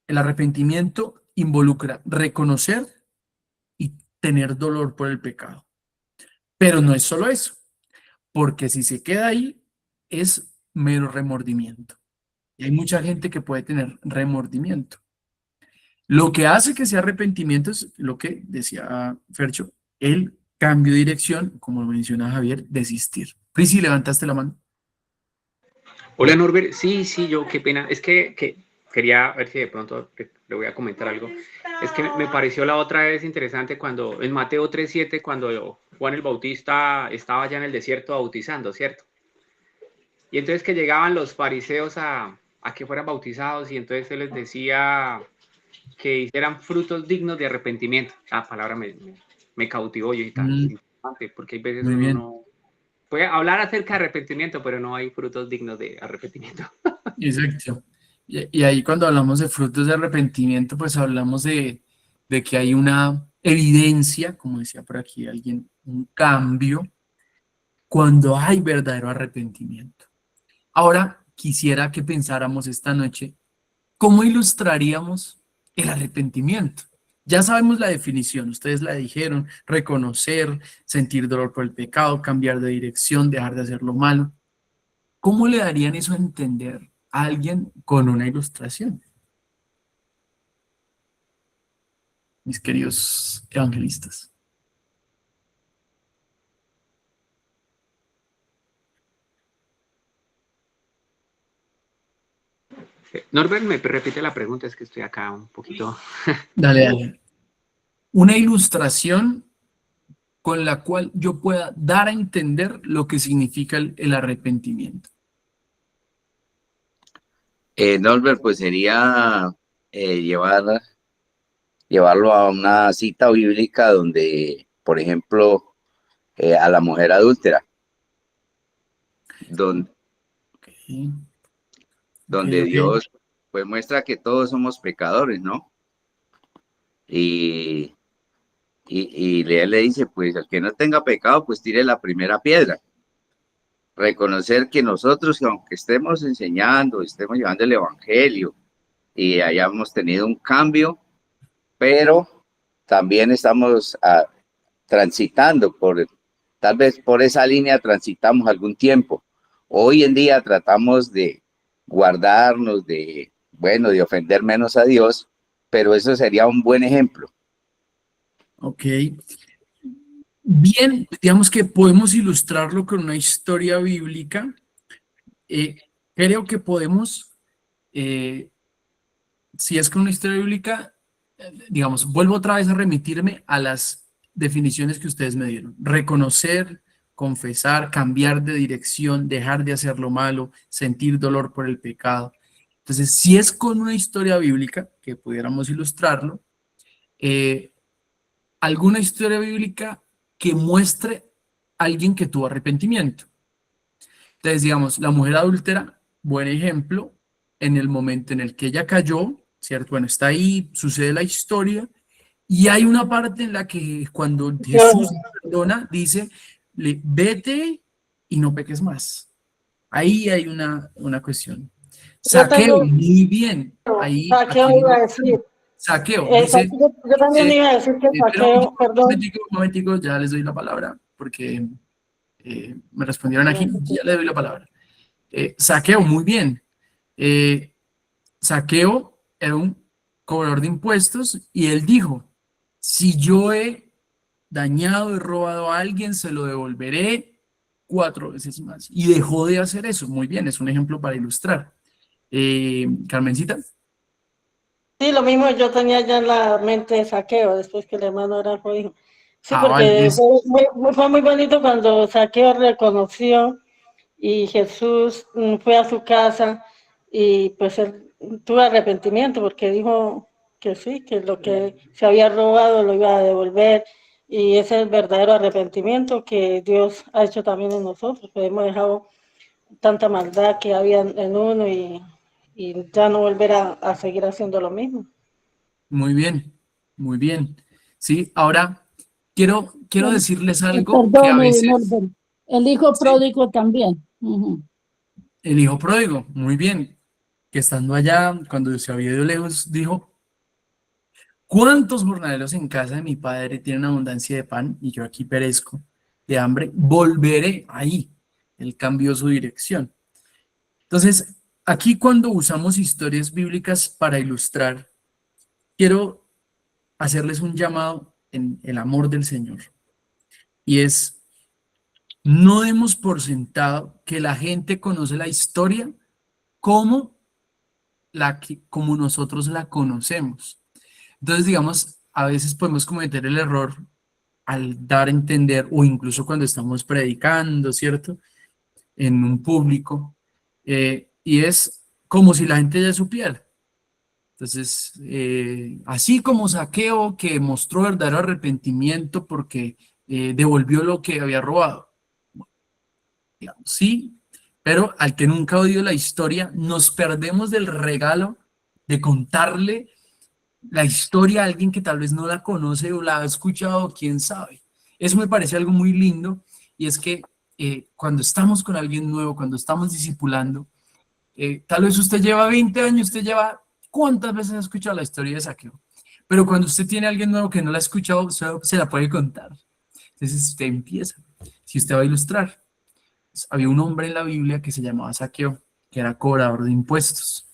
el arrepentimiento involucra reconocer y tener dolor por el pecado. Pero no es solo eso, porque si se queda ahí, es mero remordimiento. Y hay mucha gente que puede tener remordimiento. Lo que hace que sea arrepentimiento es lo que decía Fercho, el cambio de dirección, como lo menciona Javier, desistir. Prisi, levantaste la mano. Hola Norbert, sí, yo qué pena, es que quería ver si de pronto le voy a comentar algo. Es que me pareció la otra vez interesante cuando en Mateo 3:7, cuando Juan el Bautista estaba ya en el desierto bautizando, ¿cierto? Y entonces que llegaban los fariseos a que fueran bautizados y entonces él les decía que hicieran frutos dignos de arrepentimiento. La palabra me cautivó y tan importante, porque hay veces Muy uno bien, no puede hablar acerca de arrepentimiento, pero no hay frutos dignos de arrepentimiento. exacto. Y ahí cuando hablamos de frutos de arrepentimiento, pues hablamos de que hay una evidencia, como decía por aquí alguien, un cambio cuando hay verdadero arrepentimiento. Ahora quisiera que pensáramos esta noche, ¿cómo ilustraríamos el arrepentimiento? Ya sabemos la definición, ustedes la dijeron, reconocer, sentir dolor por el pecado, cambiar de dirección, dejar de hacer lo malo. ¿Cómo le darían eso a entender a alguien con una ilustración? Mis queridos evangelistas. Norbert, me repite la pregunta, es que estoy acá un poquito. Dale, dale. Una ilustración con la cual yo pueda dar a entender lo que significa el arrepentimiento. Norbert, pues sería llevarlo a una cita bíblica donde, por ejemplo, a la mujer adúltera, donde, Ok, donde ok. Dios pues muestra que todos somos pecadores, ¿no? Y, y él le dice, pues al que no tenga pecado, pues tire la primera piedra. Reconocer que nosotros, aunque estemos enseñando, estemos llevando el evangelio y hayamos tenido un cambio, pero también estamos transitando tal vez por esa línea transitamos algún tiempo. Hoy en día tratamos de guardarnos, de ofender menos a Dios, pero eso sería un buen ejemplo. Ok. Bien, digamos que podemos ilustrarlo con una historia bíblica. Creo que podemos, si es con una historia bíblica, digamos, vuelvo otra vez a remitirme a las definiciones que ustedes me dieron. Reconocer, confesar, cambiar de dirección, dejar de hacer lo malo, sentir dolor por el pecado. Entonces, si es con una historia bíblica, que pudiéramos ilustrarlo, eh, alguna historia bíblica que muestre a alguien que tuvo arrepentimiento. Entonces, digamos, la mujer adúltera, buen ejemplo, en el momento en el que ella cayó, ¿cierto? Bueno, está ahí, sucede la historia, y hay una parte en la que cuando Jesús perdona, dice, vete y no peques más. Ahí hay una cuestión. Yo Saqueo, tengo, muy bien. Ahí, Saqueo aquí, iba a decir, saqueo, dice, yo también iba a decir que pero Saqueo, perdón. un momentico, ya les doy la palabra, porque me respondieron aquí, ya le doy la palabra. Saqueo, muy bien. Saqueo era un cobrador de impuestos y él dijo, si yo he dañado, he robado a alguien, se lo devolveré 4 veces más. Y dejó de hacer eso. Muy bien, es un ejemplo para ilustrar. Carmencita. Sí, lo mismo yo tenía ya en la mente de Saqueo, después que el hermano Rafa dijo. Sí, Vale, porque fue muy bonito cuando Saqueo reconoció y Jesús fue a su casa y pues él tuvo arrepentimiento porque dijo que sí, que lo que se había robado lo iba a devolver y ese es el verdadero arrepentimiento que Dios ha hecho también en nosotros, que hemos dejado tanta maldad que había en uno y ya no volver a seguir haciendo lo mismo. muy bien, muy bien. Sí, ahora quiero decirles algo que a Perdone, veces, Norbert. El hijo sí, pródigo también. Ujú. el hijo pródigo, muy bien, que estando allá, cuando se había ido lejos, dijo, ¿cuántos jornaleros en casa de mi padre tienen abundancia de pan y yo aquí perezco de hambre? Volveré ahí. Él cambió su dirección. Entonces, aquí cuando usamos historias bíblicas para ilustrar, quiero hacerles un llamado en el amor del Señor. Y es, no demos por sentado que la gente conoce la historia como, como nosotros la conocemos. Entonces, digamos, a veces podemos cometer el error al dar a entender, o incluso cuando estamos predicando, ¿cierto? En un público, y es como si la gente ya supiera. Entonces, así como Saqueo que mostró verdadero arrepentimiento porque devolvió lo que había robado. Digamos, sí, pero al que nunca ha oído la historia, nos perdemos del regalo de contarle la historia a alguien que tal vez no la conoce o la ha escuchado, quién sabe. Eso me parece algo muy lindo y es que cuando estamos con alguien nuevo, cuando estamos discipulando, tal vez usted lleva 20 años, usted lleva, ¿cuántas veces ha escuchado la historia de Saqueo? Pero cuando usted tiene a alguien nuevo que no la ha escuchado, usted se la puede contar. Entonces usted empieza, si usted va a ilustrar. Había un hombre en la Biblia que se llamaba Saqueo, que era cobrador de impuestos.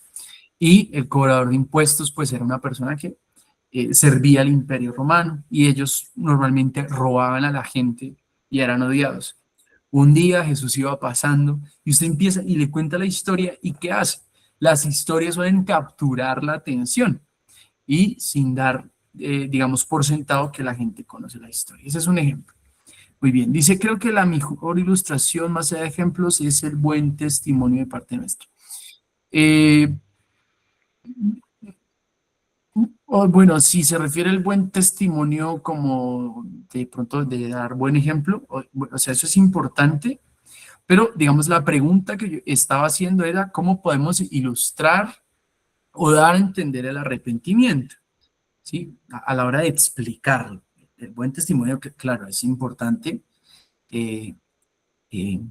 Y el cobrador de impuestos, pues era una persona que servía al Imperio Romano y ellos normalmente robaban a la gente y eran odiados. Un día Jesús iba pasando y usted empieza y le cuenta la historia y ¿qué hace? Las historias suelen capturar la atención y sin dar, digamos, por sentado que la gente conoce la historia. Ese es un ejemplo. Muy bien, dice, creo que la mejor ilustración, más allá de ejemplos, es el buen testimonio de parte nuestra. Bueno, si se refiere al buen testimonio como de pronto de dar buen ejemplo, o sea, eso es importante, pero digamos la pregunta que yo estaba haciendo era cómo podemos ilustrar o dar a entender el arrepentimiento, ¿sí? A la hora de explicarlo. El buen testimonio, que claro, es importante, eh, eh,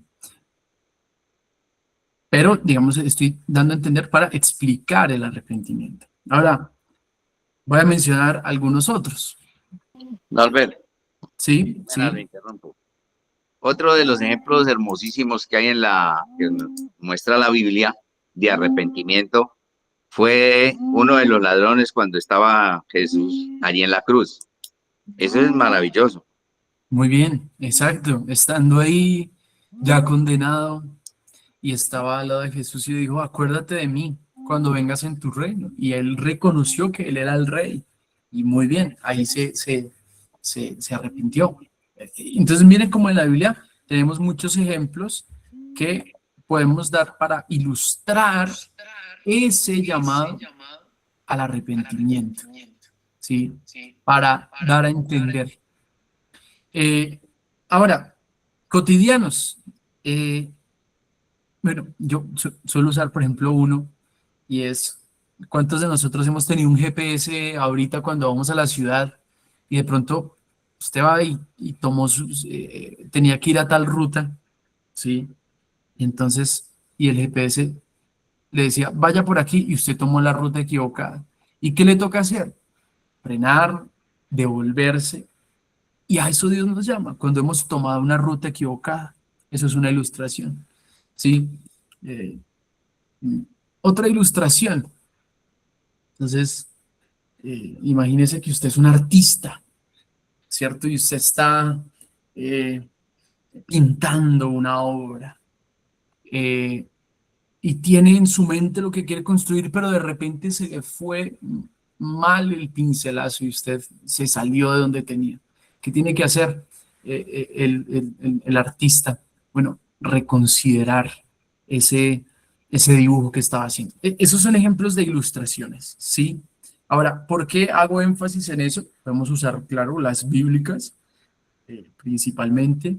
pero digamos estoy dando a entender para explicar el arrepentimiento. Ahora, voy a mencionar algunos otros. Norbert, Sí, lo sí. interrumpo. Otro de los ejemplos hermosísimos que hay que nos muestra la Biblia de arrepentimiento fue uno de los ladrones cuando estaba Jesús allí en la cruz. Eso es maravilloso. Muy bien, exacto. Estando ahí ya condenado y estaba al lado de Jesús y dijo, acuérdate de mí cuando vengas en tu reino. Y él reconoció que él era el rey. Y muy bien, ahí se arrepintió. Entonces, miren como en la Biblia tenemos muchos ejemplos que podemos dar para ilustrar ese llamado al arrepentimiento, ¿sí? Para dar a entender. Ahora, cotidianos. Bueno, yo suelo usar, por ejemplo, uno, y es, ¿cuántos de nosotros hemos tenido un GPS ahorita cuando vamos a la ciudad y de pronto usted va y tomó tenía que ir a tal ruta, ¿sí? Y entonces, y el GPS le decía, vaya por aquí y usted tomó la ruta equivocada. ¿Y qué le toca hacer? Frenar, devolverse. Y a eso Dios nos llama, cuando hemos tomado una ruta equivocada. Eso es una ilustración, ¿sí? Eh, Otra ilustración. Entonces, imagínese que usted es un artista, ¿cierto? Y usted está pintando una obra y tiene en su mente lo que quiere construir, pero de repente se le fue mal el pincelazo y usted se salió de donde tenía. ¿Qué tiene que hacer el artista? Bueno, reconsiderar ese dibujo que estaba haciendo. Esos son ejemplos de ilustraciones, ¿sí? Ahora, ¿por qué hago énfasis en eso? Podemos usar, claro, las bíblicas principalmente,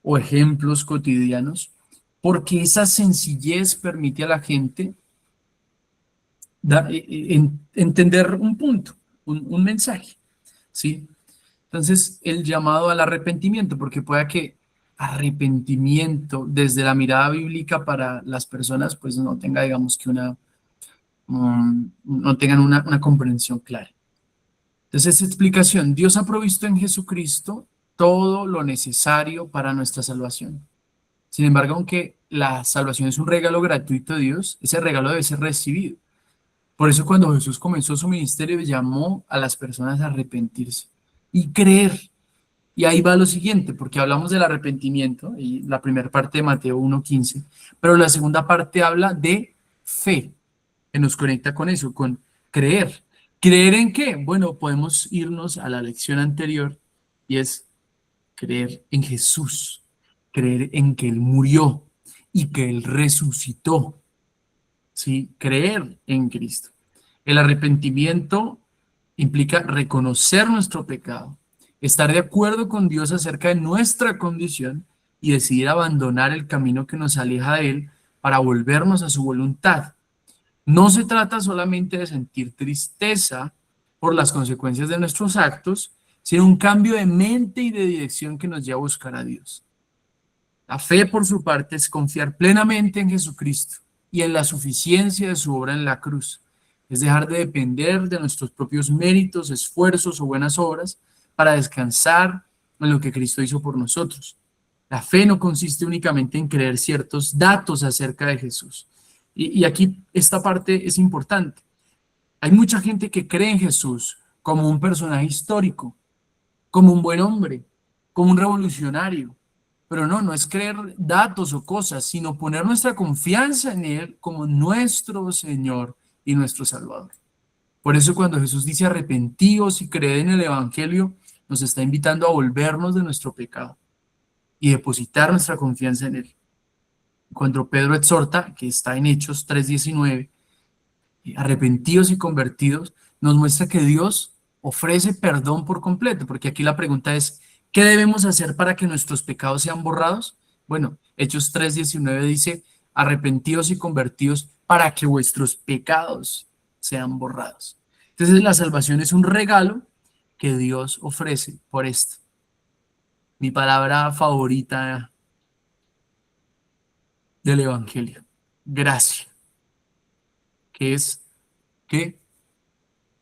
o ejemplos cotidianos, porque esa sencillez permite a la gente entender un punto, un mensaje, ¿sí? Entonces, el llamado al arrepentimiento, porque pueda que arrepentimiento desde la mirada bíblica para las personas, pues no tenga, digamos que no tengan una comprensión clara. Entonces, esta explicación, Dios ha provisto en Jesucristo todo lo necesario para nuestra salvación. Sin embargo, aunque la salvación es un regalo gratuito de Dios, ese regalo debe ser recibido. Por eso cuando Jesús comenzó su ministerio, llamó a las personas a arrepentirse y creer. Y ahí va lo siguiente, porque hablamos del arrepentimiento, y la primera parte de Mateo 1:15, pero la segunda parte habla de fe, que nos conecta con eso, con creer. ¿Creer en qué? Bueno, podemos irnos a la lección anterior, y es creer en Jesús, creer en que Él murió y que Él resucitó, ¿sí? Creer en Cristo. El arrepentimiento implica reconocer nuestro pecado, estar de acuerdo con Dios acerca de nuestra condición y decidir abandonar el camino que nos aleja de Él para volvernos a su voluntad. No se trata solamente de sentir tristeza por las consecuencias de nuestros actos, sino un cambio de mente y de dirección que nos lleva a buscar a Dios. La fe, por su parte, es confiar plenamente en Jesucristo y en la suficiencia de su obra en la cruz. Es dejar de depender de nuestros propios méritos, esfuerzos o buenas obras para descansar en lo que Cristo hizo por nosotros. La fe no consiste únicamente en creer ciertos datos acerca de Jesús. Y aquí esta parte es importante. Hay mucha gente que cree en Jesús como un personaje histórico, como un buen hombre, como un revolucionario. Pero no es creer datos o cosas, sino poner nuestra confianza en Él como nuestro Señor y nuestro Salvador. Por eso cuando Jesús dice arrepentíos y creed en el Evangelio, nos está invitando a volvernos de nuestro pecado y depositar nuestra confianza en Él. Cuando Pedro exhorta, que está en Hechos 3:19, arrepentidos y convertidos, nos muestra que Dios ofrece perdón por completo, porque aquí la pregunta es, ¿qué debemos hacer para que nuestros pecados sean borrados? Bueno, Hechos 3:19 dice, arrepentidos y convertidos para que vuestros pecados sean borrados. Entonces la salvación es un regalo que Dios ofrece por esto. Mi palabra favorita del Evangelio, gracia, que es ¿qué?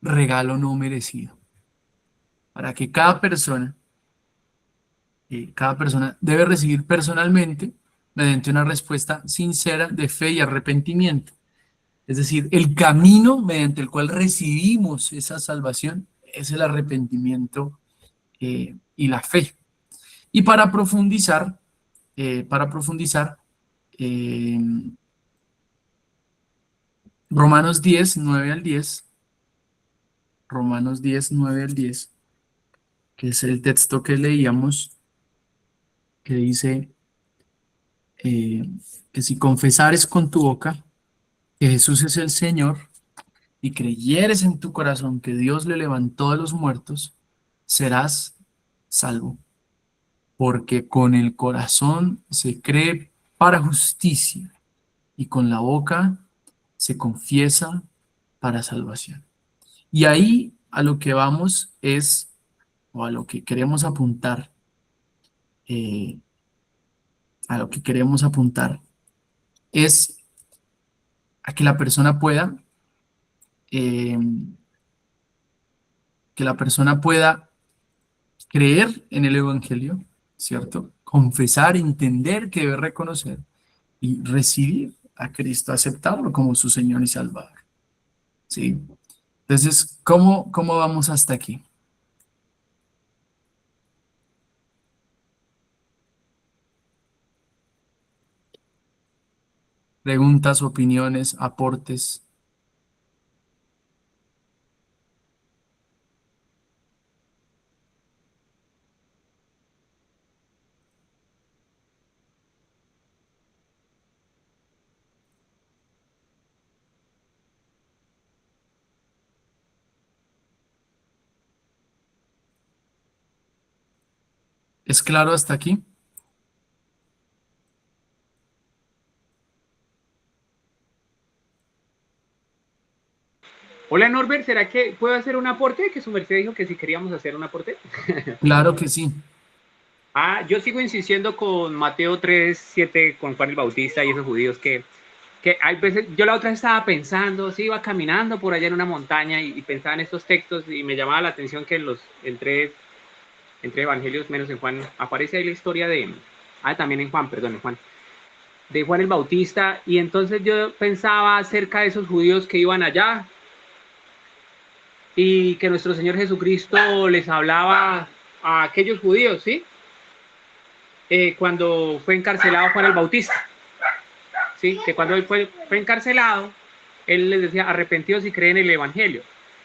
Regalo no merecido, para que cada persona debe recibir personalmente mediante una respuesta sincera de fe y arrepentimiento. Es decir, el camino mediante el cual recibimos esa salvación es el arrepentimiento y la fe. Y para profundizar, Romanos 10, 9 al 10, Romanos 10, 9 al 10, que es el texto que leíamos, que dice que si confesares con tu boca que Jesús es el Señor y creyeres en tu corazón que Dios le levantó de los muertos, serás salvo. Porque con el corazón se cree para justicia y con la boca se confiesa para salvación. Y ahí a lo que vamos es, o a lo que queremos apuntar, es a que la persona pueda, creer en el Evangelio, ¿cierto? Confesar, entender que debe reconocer y recibir a Cristo, aceptarlo como su Señor y Salvador. ¿Sí? Entonces, ¿cómo vamos hasta aquí? Preguntas, opiniones, aportes. ¿Es claro hasta aquí? Hola Norbert, ¿será que puedo hacer un aporte? Que su merced dijo que si queríamos hacer un aporte. Claro que sí. Yo sigo insistiendo con Mateo 3:7, con Juan el Bautista y esos judíos que hay veces, yo la otra vez estaba pensando, sí, iba caminando por allá en una montaña y pensaba en estos textos y me llamaba la atención que entre evangelios, menos en Juan, aparece ahí la historia también en Juan, perdón, en Juan, de Juan el Bautista, y entonces yo pensaba acerca de esos judíos que iban allá y que nuestro Señor Jesucristo les hablaba a aquellos judíos, ¿sí? Cuando fue encarcelado Juan el Bautista, ¿sí? Que cuando él fue encarcelado, él les decía, arrepentidos y creen en el Evangelio.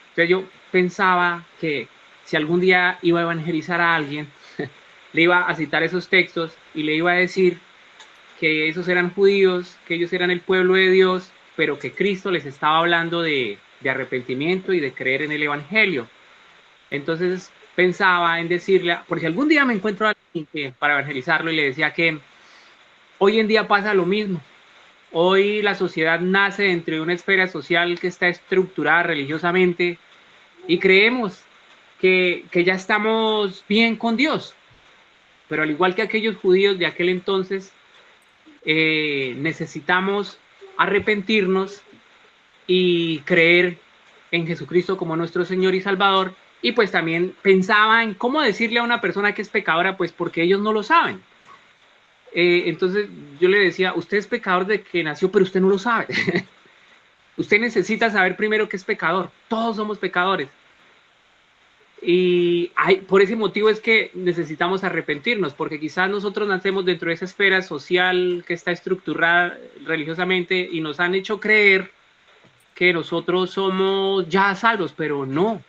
Entonces yo pensaba que si algún día iba a evangelizar a alguien, le iba a citar esos textos y le iba a decir que esos eran judíos, que ellos eran el pueblo de Dios, pero que Cristo les estaba hablando de arrepentimiento y de creer en el Evangelio. Entonces pensaba en decirle, por si algún día me encuentro a alguien para evangelizarlo, y le decía que hoy en día pasa lo mismo. Hoy la sociedad nace dentro de una esfera social que está estructurada religiosamente y creemos que ya estamos bien con Dios. Pero al igual que aquellos judíos de aquel entonces, necesitamos arrepentirnos y creer en Jesucristo como nuestro Señor y Salvador. Y pues también pensaba en cómo decirle a una persona que es pecadora, pues porque ellos no lo saben. Entonces yo le decía, usted es pecador de que nació, pero usted no lo sabe. Usted necesita saber primero que es pecador. Todos somos pecadores. Y por ese motivo es que necesitamos arrepentirnos, porque quizás nosotros nacemos dentro de esa esfera social que está estructurada religiosamente y nos han hecho creer que nosotros somos ya salvos, pero no.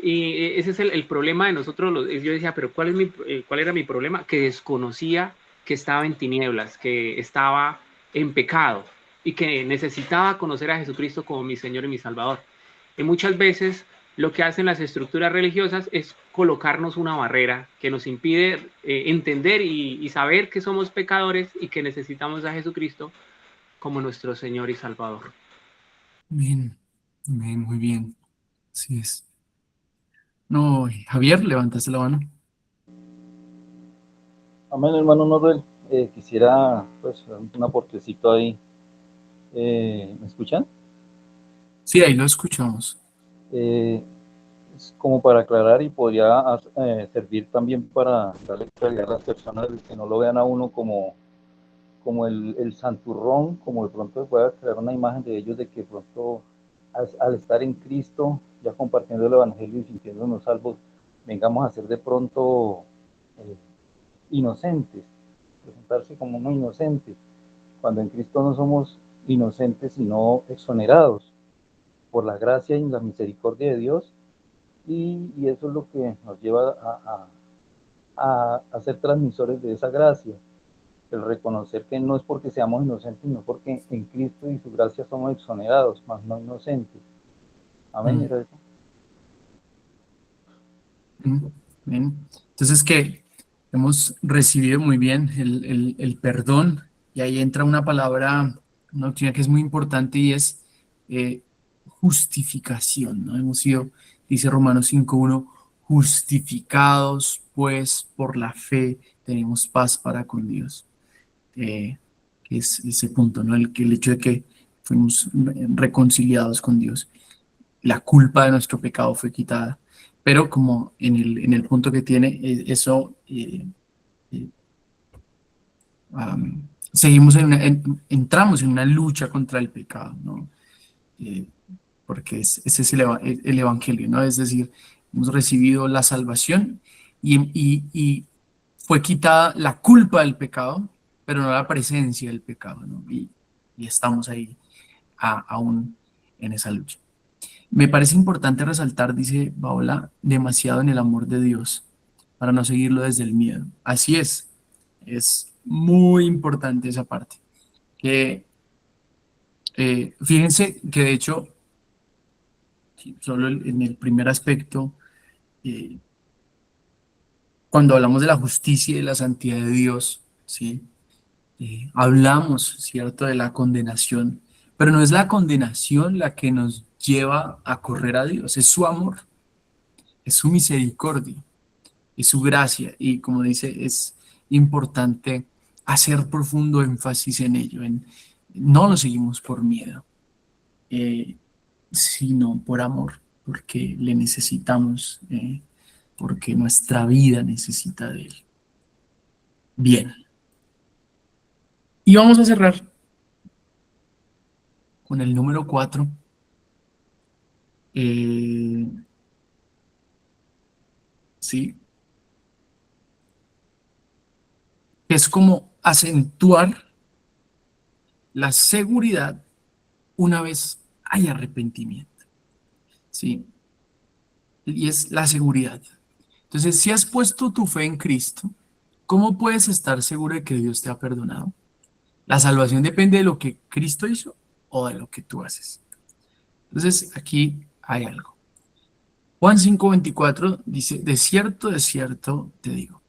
Y ese es el problema de nosotros. Yo decía, pero ¿cuál era mi problema? Que desconocía que estaba en tinieblas, que estaba en pecado y que necesitaba conocer a Jesucristo como mi Señor y mi Salvador. Y muchas veces lo que hacen las estructuras religiosas es colocarnos una barrera que nos impide entender y saber que somos pecadores y que necesitamos a Jesucristo como nuestro Señor y Salvador. Bien, bien, muy bien. Así es. No, Javier, levantaste la mano. Amén, hermano Norbert. Quisiera, pues, un aportecito ahí. ¿Me escuchan? Sí, ahí lo escuchamos. Es como para aclarar y podría servir también para darle claridad a las personas que no lo vean a uno como el santurrón, como de pronto pueda crear una imagen de ellos de que de pronto al estar en Cristo, ya compartiendo el Evangelio y sintiéndonos salvos, vengamos a ser de pronto inocentes, presentarse como uno inocente, cuando en Cristo no somos inocentes, sino exonerados por la gracia y la misericordia de Dios, y eso es lo que nos lleva a ser transmisores de esa gracia, el reconocer que no es porque seamos inocentes, sino porque en Cristo y su gracia somos exonerados, más no inocentes. Amén. ¿Era eso? Bien. Entonces, que hemos recibido muy bien el perdón, y ahí entra una palabra, una doctrina que es muy importante, y es justificación, ¿no? Hemos sido, dice Romanos 5:1, justificados pues por la fe tenemos paz para con Dios. Que es ese punto, ¿no? El hecho de que fuimos reconciliados con Dios. La culpa de nuestro pecado fue quitada. Pero como en el punto que tiene, eso, seguimos entramos en una lucha contra el pecado, ¿no? Porque ese es el Evangelio, ¿no? Es decir, hemos recibido la salvación y fue quitada la culpa del pecado, pero no la presencia del pecado, ¿no? y estamos ahí aún en esa lucha. Me parece importante resaltar, dice Paola, demasiado en el amor de Dios para no seguirlo desde el miedo. Así es muy importante esa parte. Que fíjense que de hecho, solo en el primer aspecto, eh, cuando hablamos de la justicia y de la santidad de Dios, ¿sí? Hablamos, ¿cierto?, de la condenación, pero no es la condenación la que nos lleva a correr a Dios, es su amor, es su misericordia, es su gracia, y como dice, es importante hacer profundo énfasis en ello, no lo seguimos por miedo, eh, sino por amor, porque le necesitamos, porque nuestra vida necesita de él. Bien, y vamos a cerrar con el número 4. Sí, es como acentuar la seguridad una vez hay arrepentimiento, ¿sí? Y es la seguridad. Entonces, si has puesto tu fe en Cristo, ¿cómo puedes estar seguro de que Dios te ha perdonado? La salvación depende de lo que Cristo hizo o de lo que tú haces. Entonces, aquí hay algo. Juan 5:24 dice, de cierto te digo,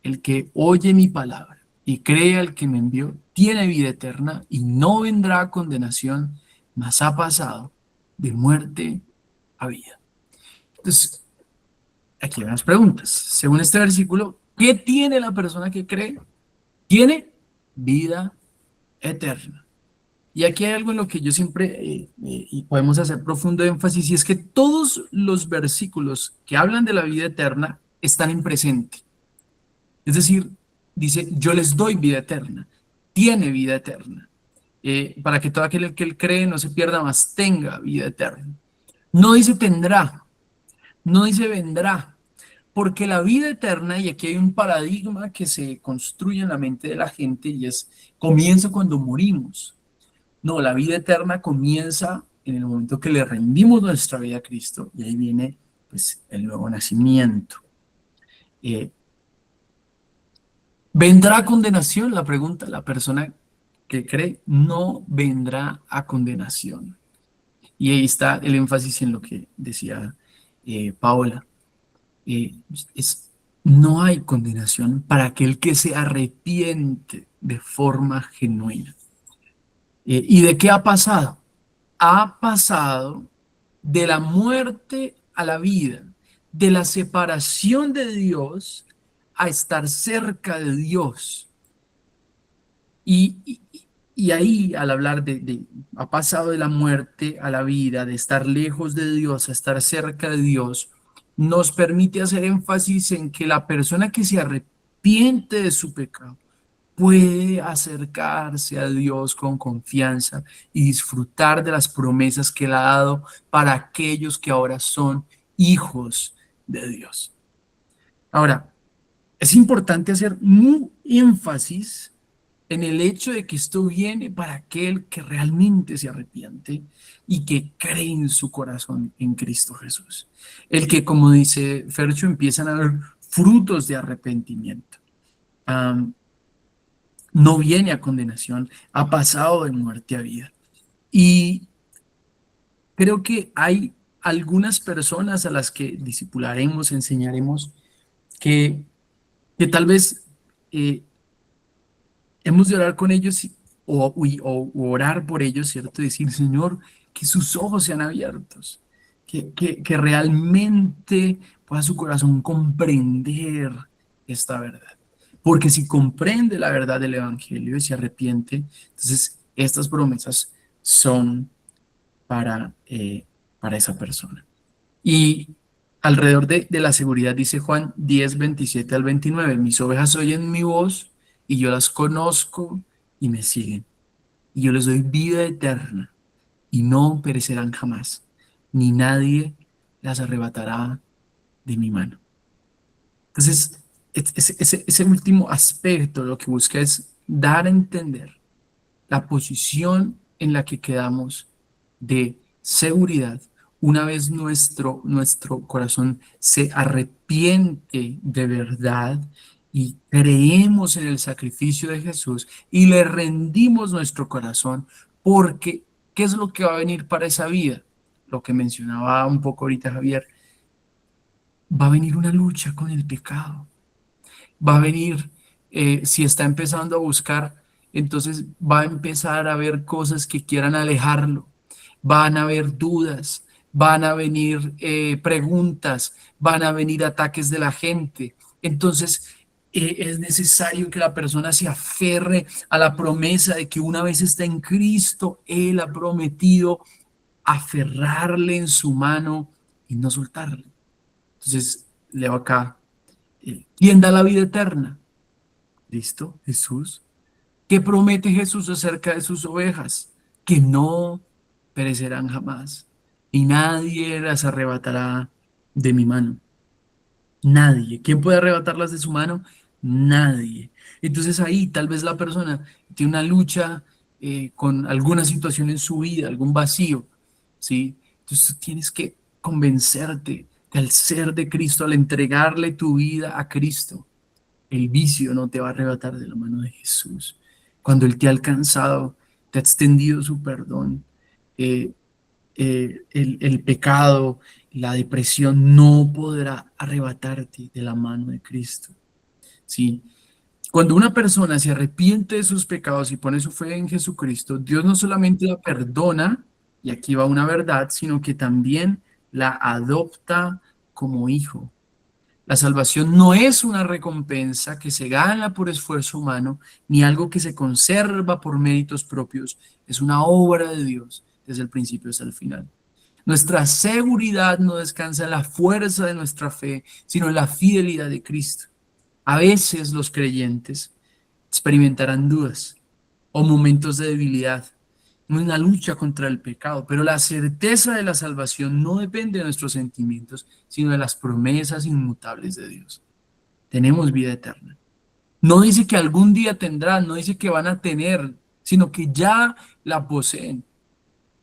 el que oye mi palabra y cree al que me envió, tiene vida eterna y no vendrá a condenación, mas ha pasado de muerte a vida. Entonces, aquí hay unas preguntas. Según este versículo, ¿qué tiene la persona que cree? Tiene vida eterna. Y aquí hay algo en lo que yo siempre, y podemos hacer profundo énfasis, y es que todos los versículos que hablan de la vida eterna están en presente. Es decir, dice, yo les doy vida eterna, tiene vida eterna, para que todo aquel que él cree no se pierda, más tenga vida eterna. No dice tendrá, no dice vendrá, porque la vida eterna, y aquí hay un paradigma que se construye en la mente de la gente, y es, comienza cuando morimos. No, la vida eterna comienza en el momento que le rendimos nuestra vida a Cristo, y ahí viene pues el nuevo nacimiento. ¿Vendrá a condenación? La pregunta, la persona que cree no vendrá a condenación. Y ahí está el énfasis en lo que decía Paola. Eh, es, no hay condenación para aquel que se arrepiente de forma genuina. ¿Y de qué ha pasado? Ha pasado de la muerte a la vida, de la separación de Dios a estar cerca de Dios. Y ahí, al hablar ha pasado de la muerte a la vida, de estar lejos de Dios a estar cerca de Dios, nos permite hacer énfasis en que la persona que se arrepiente de su pecado puede acercarse a Dios con confianza y disfrutar de las promesas que Él ha dado para aquellos que ahora son hijos de Dios. Ahora, es importante hacer un énfasis en el hecho de que esto viene para aquel que realmente se arrepiente y que cree en su corazón en Cristo Jesús. El que, como dice Fercho, empiezan a ver frutos de arrepentimiento. No viene a condenación, ha pasado de muerte a vida. Y creo que hay algunas personas a las que discipularemos, enseñaremos, que tal vez hemos de orar con ellos o orar por ellos, ¿cierto? Decir, Señor, que sus ojos sean abiertos, que realmente pueda su corazón comprender esta verdad. Porque si comprende la verdad del Evangelio y se arrepiente, entonces estas promesas son para esa persona. Y alrededor de la seguridad dice Juan 10:27-29, mis ovejas oyen mi voz y yo las conozco y me siguen. Y yo les doy vida eterna y no perecerán jamás, ni nadie las arrebatará de mi mano. Entonces, ese último aspecto lo que busca es dar a entender la posición en la que quedamos de seguridad, una vez nuestro corazón se arrepiente de verdad y creemos en el sacrificio de Jesús y le rendimos nuestro corazón, porque ¿qué es lo que va a venir para esa vida? Lo que mencionaba un poco ahorita Javier, va a venir una lucha con el pecado. Va a venir, si está empezando a buscar, entonces va a empezar a ver cosas que quieran alejarlo. Van a haber dudas, van a venir preguntas, van a venir ataques de la gente. Entonces, es necesario que la persona se aferre a la promesa de que una vez está en Cristo, Él ha prometido aferrarle en su mano y no soltarle. Entonces, leo acá, ¿quién da la vida eterna? ¿Listo? Jesús. ¿Qué promete Jesús acerca de sus ovejas? Que no perecerán jamás y nadie las arrebatará de mi mano. Nadie. ¿Quién puede arrebatarlas de su mano? Nadie. Entonces ahí tal vez la persona tiene una lucha con alguna situación en su vida, algún vacío, ¿sí? Entonces tú tienes que convencerte que al ser de Cristo, al entregarle tu vida a Cristo, el vicio no te va a arrebatar de la mano de Jesús. Cuando Él te ha alcanzado, te ha extendido su perdón, el pecado, la depresión no podrá arrebatarte de la mano de Cristo. ¿Sí? Cuando una persona se arrepiente de sus pecados y pone su fe en Jesucristo, Dios no solamente la perdona, y aquí va una verdad, sino que también la adopta como hijo. La salvación no es una recompensa que se gana por esfuerzo humano, ni algo que se conserva por méritos propios. Es una obra de Dios desde el principio hasta el final. Nuestra seguridad no descansa en la fuerza de nuestra fe, sino en la fidelidad de Cristo. A veces los creyentes experimentarán dudas o momentos de debilidad, una lucha contra el pecado, pero la certeza de la salvación no depende de nuestros sentimientos, sino de las promesas inmutables de Dios. Tenemos vida eterna. No dice que algún día tendrán, no dice que van a tener, sino que ya la poseen.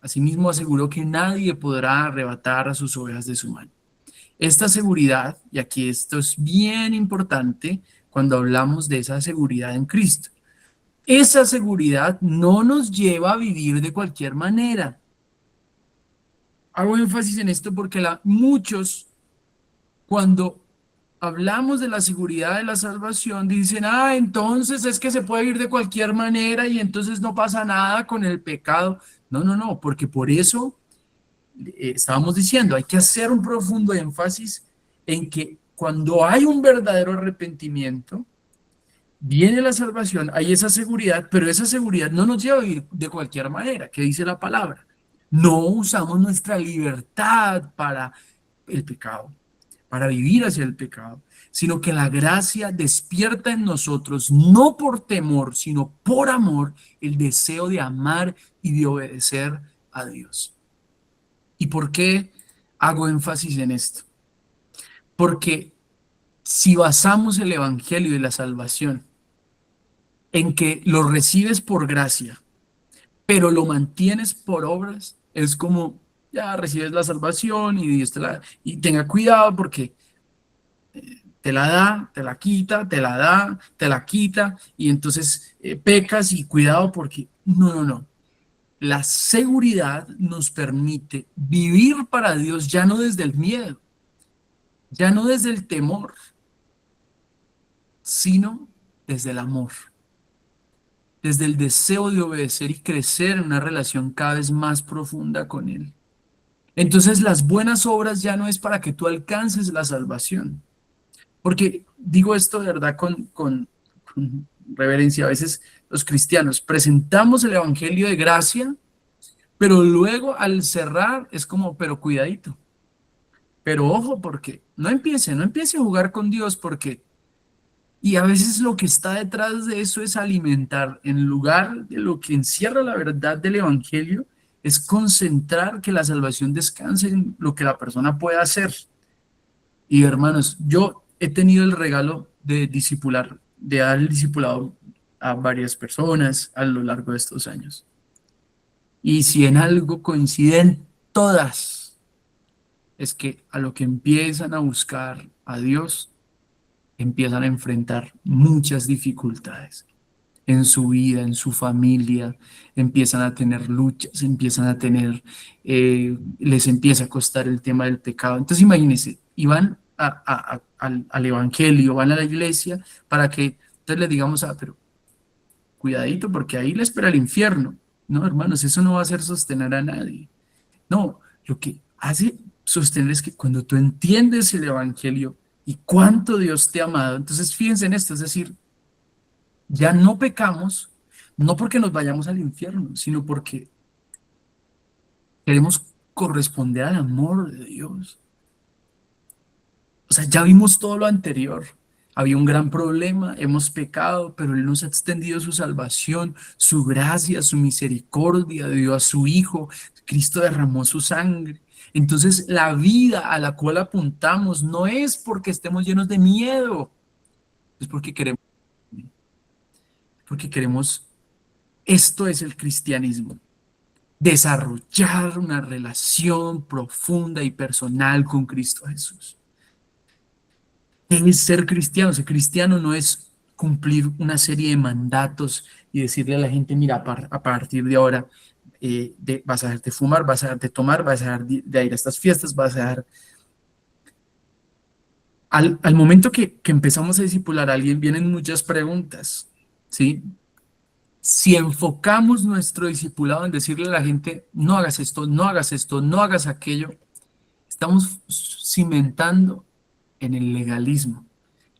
Asimismo aseguró que nadie podrá arrebatar a sus ovejas de su mano. Esta seguridad, y aquí esto es bien importante cuando hablamos de esa seguridad en Cristo, esa seguridad no nos lleva a vivir de cualquier manera. Hago énfasis en esto porque muchos, cuando hablamos de la seguridad de la salvación, dicen, entonces es que se puede vivir de cualquier manera y entonces no pasa nada con el pecado. No, porque por eso estábamos diciendo, hay que hacer un profundo énfasis en que cuando hay un verdadero arrepentimiento, viene la salvación, hay esa seguridad, pero esa seguridad no nos lleva a vivir de cualquier manera, que dice la palabra. No usamos nuestra libertad para el pecado, para vivir hacia el pecado, sino que la gracia despierta en nosotros, no por temor, sino por amor, el deseo de amar y de obedecer a Dios. ¿Y por qué hago énfasis en esto? Porque si basamos el evangelio de la salvación en que lo recibes por gracia, pero lo mantienes por obras, es como, ya recibes la salvación y Dios y tenga cuidado porque te la da, te la quita, te la da, te la quita, y entonces pecas y cuidado porque, no. La seguridad nos permite vivir para Dios ya no desde el miedo, ya no desde el temor, sino desde el amor, desde el deseo de obedecer y crecer en una relación cada vez más profunda con Él. Entonces las buenas obras ya no es para que tú alcances la salvación, porque digo esto de verdad con reverencia. A veces los cristianos presentamos el evangelio de gracia, pero luego al cerrar es como, pero cuidadito, pero ojo, porque no empiece a jugar con Dios, porque, y a veces lo que está detrás de eso es alimentar, en lugar de lo que encierra la verdad del evangelio, es concentrar que la salvación descanse en lo que la persona puede hacer. Y hermanos, yo he tenido el regalo de discipular, de dar el discipulado a varias personas a lo largo de estos años. Y si en algo coinciden todas, es que a lo que empiezan a buscar a Dios, empiezan a enfrentar muchas dificultades en su vida, en su familia, empiezan a tener luchas, empiezan a tener, les empieza a costar el tema del pecado. Entonces imagínense, iban al evangelio, van a la iglesia para que entonces les digamos, pero cuidadito porque ahí le espera el infierno. No, hermanos, eso no va a hacer sostener a nadie. No, lo que hace sostener es que cuando tú entiendes el evangelio y cuánto Dios te ha amado, entonces fíjense en esto, es decir, ya no pecamos, no porque nos vayamos al infierno, sino porque queremos corresponder al amor de Dios. O sea, ya vimos todo lo anterior. Había un gran problema, hemos pecado, pero Él nos ha extendido su salvación, su gracia, su misericordia, dio a su Hijo, Cristo derramó su sangre. Entonces, la vida a la cual apuntamos no es porque estemos llenos de miedo, es porque queremos, esto es el cristianismo, desarrollar una relación profunda y personal con Cristo Jesús. ¿Qué es ser cristiano? Ser cristiano no es cumplir una serie de mandatos y decirle a la gente, mira, a partir de ahora vas a dejar de fumar, vas a dejar de tomar, vas a dejar de ir a estas fiestas, vas a dejar... Al momento que empezamos a discipular a alguien, vienen muchas preguntas, ¿sí? Si enfocamos nuestro discipulado en decirle a la gente, no hagas esto, no hagas esto, no hagas aquello, estamos cimentando en el legalismo.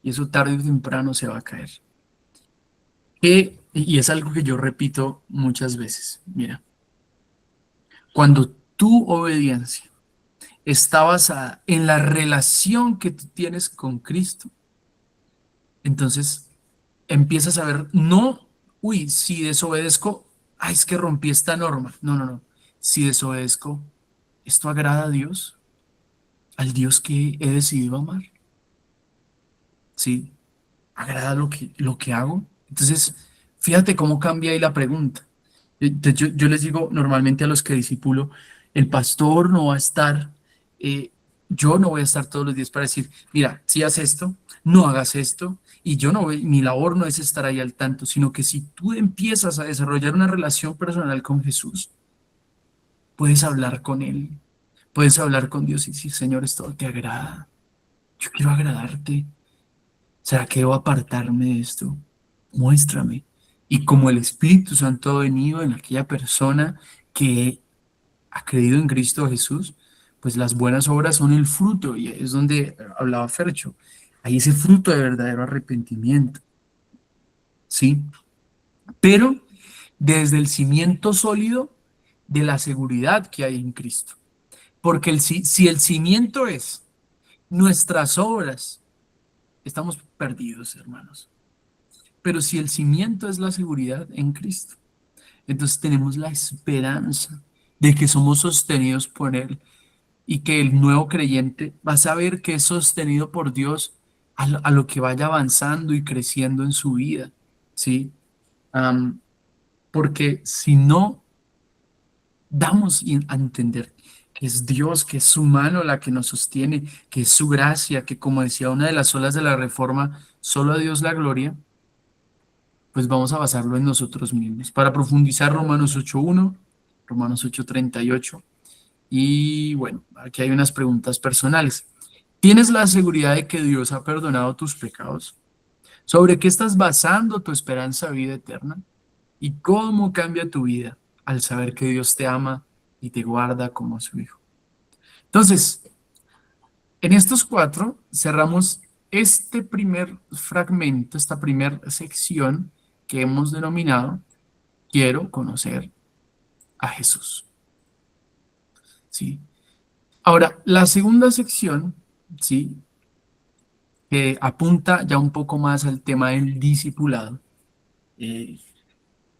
Y eso tarde o temprano se va a caer. Y es algo que yo repito muchas veces. Mira, cuando tu obediencia está basada en la relación que tú tienes con Cristo, entonces empiezas a ver, no, uy, si desobedezco, ay, es que rompí esta norma. No, no, no. Si desobedezco, ¿esto agrada a Dios? ¿Al Dios que he decidido amar? ¿Sí? ¿Agrada lo que hago? Entonces, fíjate cómo cambia ahí la pregunta. Yo les digo normalmente a los que discipulo, el pastor no va a estar, yo no voy a estar todos los días para decir, mira, si haces esto, no hagas esto, y yo no, mi labor no es estar ahí al tanto, sino que si tú empiezas a desarrollar una relación personal con Jesús, puedes hablar con Él, puedes hablar con Dios y decir, Señor, esto te agrada, yo quiero agradarte. ¿Será que debo apartarme de esto? Muéstrame. Y como el Espíritu Santo ha venido en aquella persona que ha creído en Cristo Jesús, pues las buenas obras son el fruto, y es donde hablaba Fercho. Hay ese fruto de verdadero arrepentimiento. ¿Sí? Pero desde el cimiento sólido de la seguridad que hay en Cristo. Porque si el cimiento es nuestras obras, estamos perdidos, hermanos. Pero si el cimiento es la seguridad en Cristo, entonces tenemos la esperanza de que somos sostenidos por Él y que el nuevo creyente va a saber que es sostenido por Dios a lo que vaya avanzando y creciendo en su vida, ¿sí? Porque si no damos a entender que es Dios, que es su mano la que nos sostiene, que es su gracia, que como decía una de las olas de la Reforma, solo a Dios la gloria, pues vamos a basarlo en nosotros mismos. Para profundizar, Romanos 8:1, Romanos 8:38, y bueno, aquí hay unas preguntas personales. ¿Tienes la seguridad de que Dios ha perdonado tus pecados? ¿Sobre qué estás basando tu esperanza de vida eterna? ¿Y cómo cambia tu vida al saber que Dios te ama y te guarda como su hijo? Entonces, en estos 4 cerramos este primer fragmento, esta primera sección que hemos denominado Quiero conocer a Jesús. ¿Sí? Ahora, la segunda sección, ¿sí?, que apunta ya un poco más al tema del discipulado,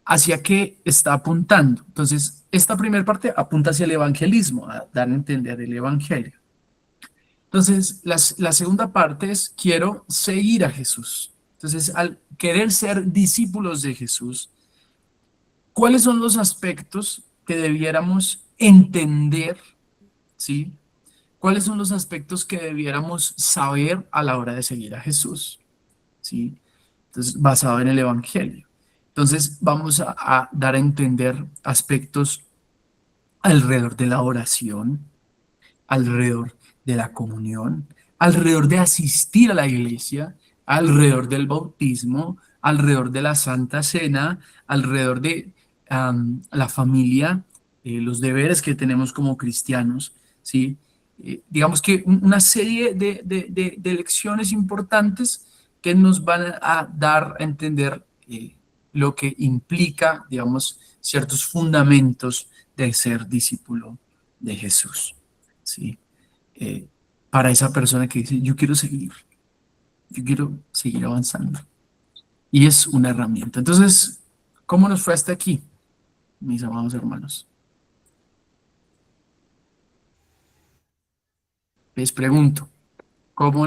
¿hacia qué está apuntando? Entonces, esta primera parte apunta hacia el evangelismo, a dar a entender el evangelio. Entonces, la segunda parte es quiero seguir a Jesús, Entonces, al querer ser discípulos de Jesús, ¿cuáles son los aspectos que debiéramos entender, ¿sí? ¿Cuáles son los aspectos que debiéramos saber a la hora de seguir a Jesús? ¿Sí? Entonces, basado en el Evangelio. Entonces, vamos a dar a entender aspectos alrededor de la oración, alrededor de la comunión, alrededor de asistir a la iglesia, alrededor del bautismo, alrededor de la Santa Cena, alrededor de la familia, los deberes que tenemos como cristianos, ¿sí? Digamos que una serie de lecciones importantes que nos van a dar a entender lo que implica, digamos, ciertos fundamentos de ser discípulo de Jesús. ¿Sí? Para esa persona que dice, yo quiero seguir avanzando. Y es una herramienta. Entonces, ¿cómo nos fue hasta aquí, mis amados hermanos? Les pregunto, ¿cómo